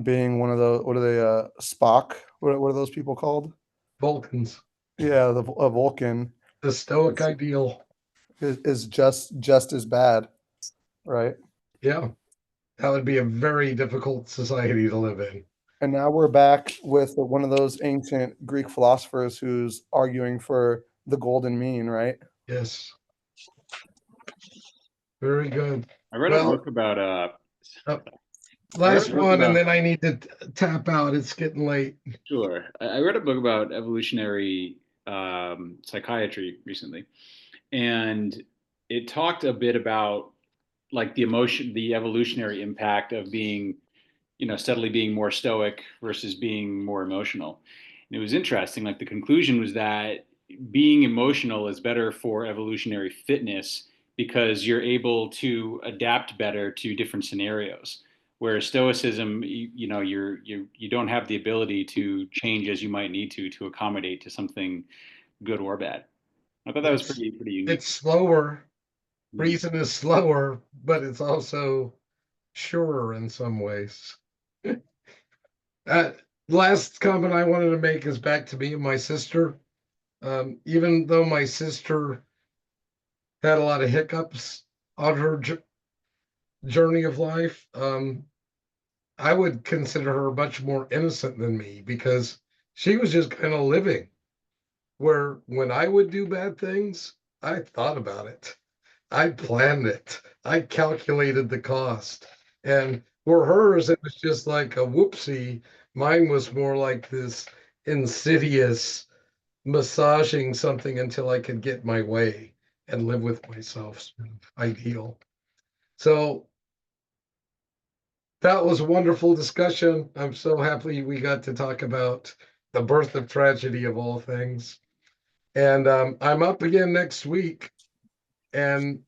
being one of those, what are they, Spock? What are those people called? Vulcans, Yeah, a Vulcan the Stoic ideal. is just as bad, right? Yeah, that would be a very difficult society to live in. And now we're back with one of those ancient Greek philosophers who's arguing for the golden mean, right? Yes, very good. I read a Well, book about uh, I read last a book one, and about then I need to tap out. It's getting late. sure. I read a book about evolutionary psychiatry recently, and it talked a bit about like the evolutionary impact of being, steadily being more stoic versus being more emotional. And it was interesting. Like the conclusion was that being emotional is better for evolutionary fitness because you're able to adapt better to different scenarios. Whereas stoicism, you don't have the ability to change as you might need to accommodate to something good or bad. I thought that was It's pretty unique. it's slower. Mm. Reason is slower, but it's also surer in some ways. Uh, Last comment I wanted to make is back to me and my sister. Even though my sister had a lot of hiccups on her journey of life, I would consider her much more innocent than me because she was just kind of living. Where when I would do bad things, I thought about it. I planned it. I calculated the cost. And for hers, it was just like a whoopsie. Mine was more like this insidious massaging something until I could get my way and live with myself sort of ideal. So that was a wonderful discussion. I'm so happy we got to talk about the birth of tragedy of all things. And I'm up again next week, and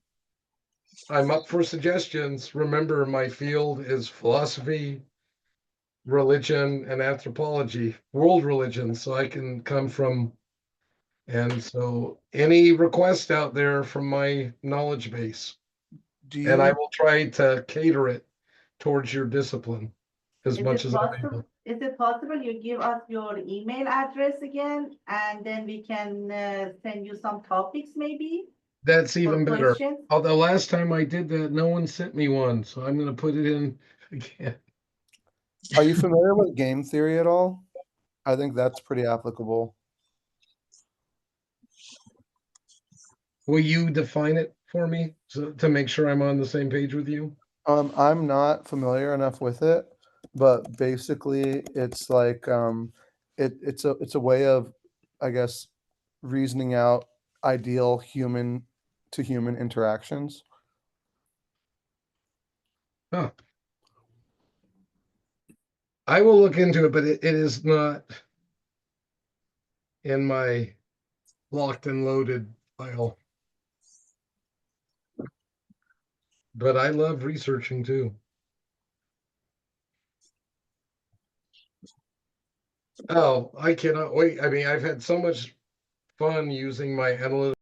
I'm up for suggestions. Remember, my field is philosophy, religion, and anthropology, world religion. So I can come from, and so any request out there from my knowledge base, Do and I you will try to cater it towards your discipline as much as I'm able. Is it possible you give us your email address again, and then we can send you some topics maybe? That's even For better. questions? Although last time I did that, no one sent me one, so I'm going to put it in again. are you familiar with game theory at all? I think that's pretty applicable. Will you define it for me so, to make sure I'm on the same page with you? I'm not familiar enough with it, but basically it's like it's a way of, I guess, reasoning out ideal human to human interactions. Huh. I will look into it, but it is not in my locked and loaded file. But I love researching too. Oh, I cannot wait. I mean, I've had so much fun using my analytical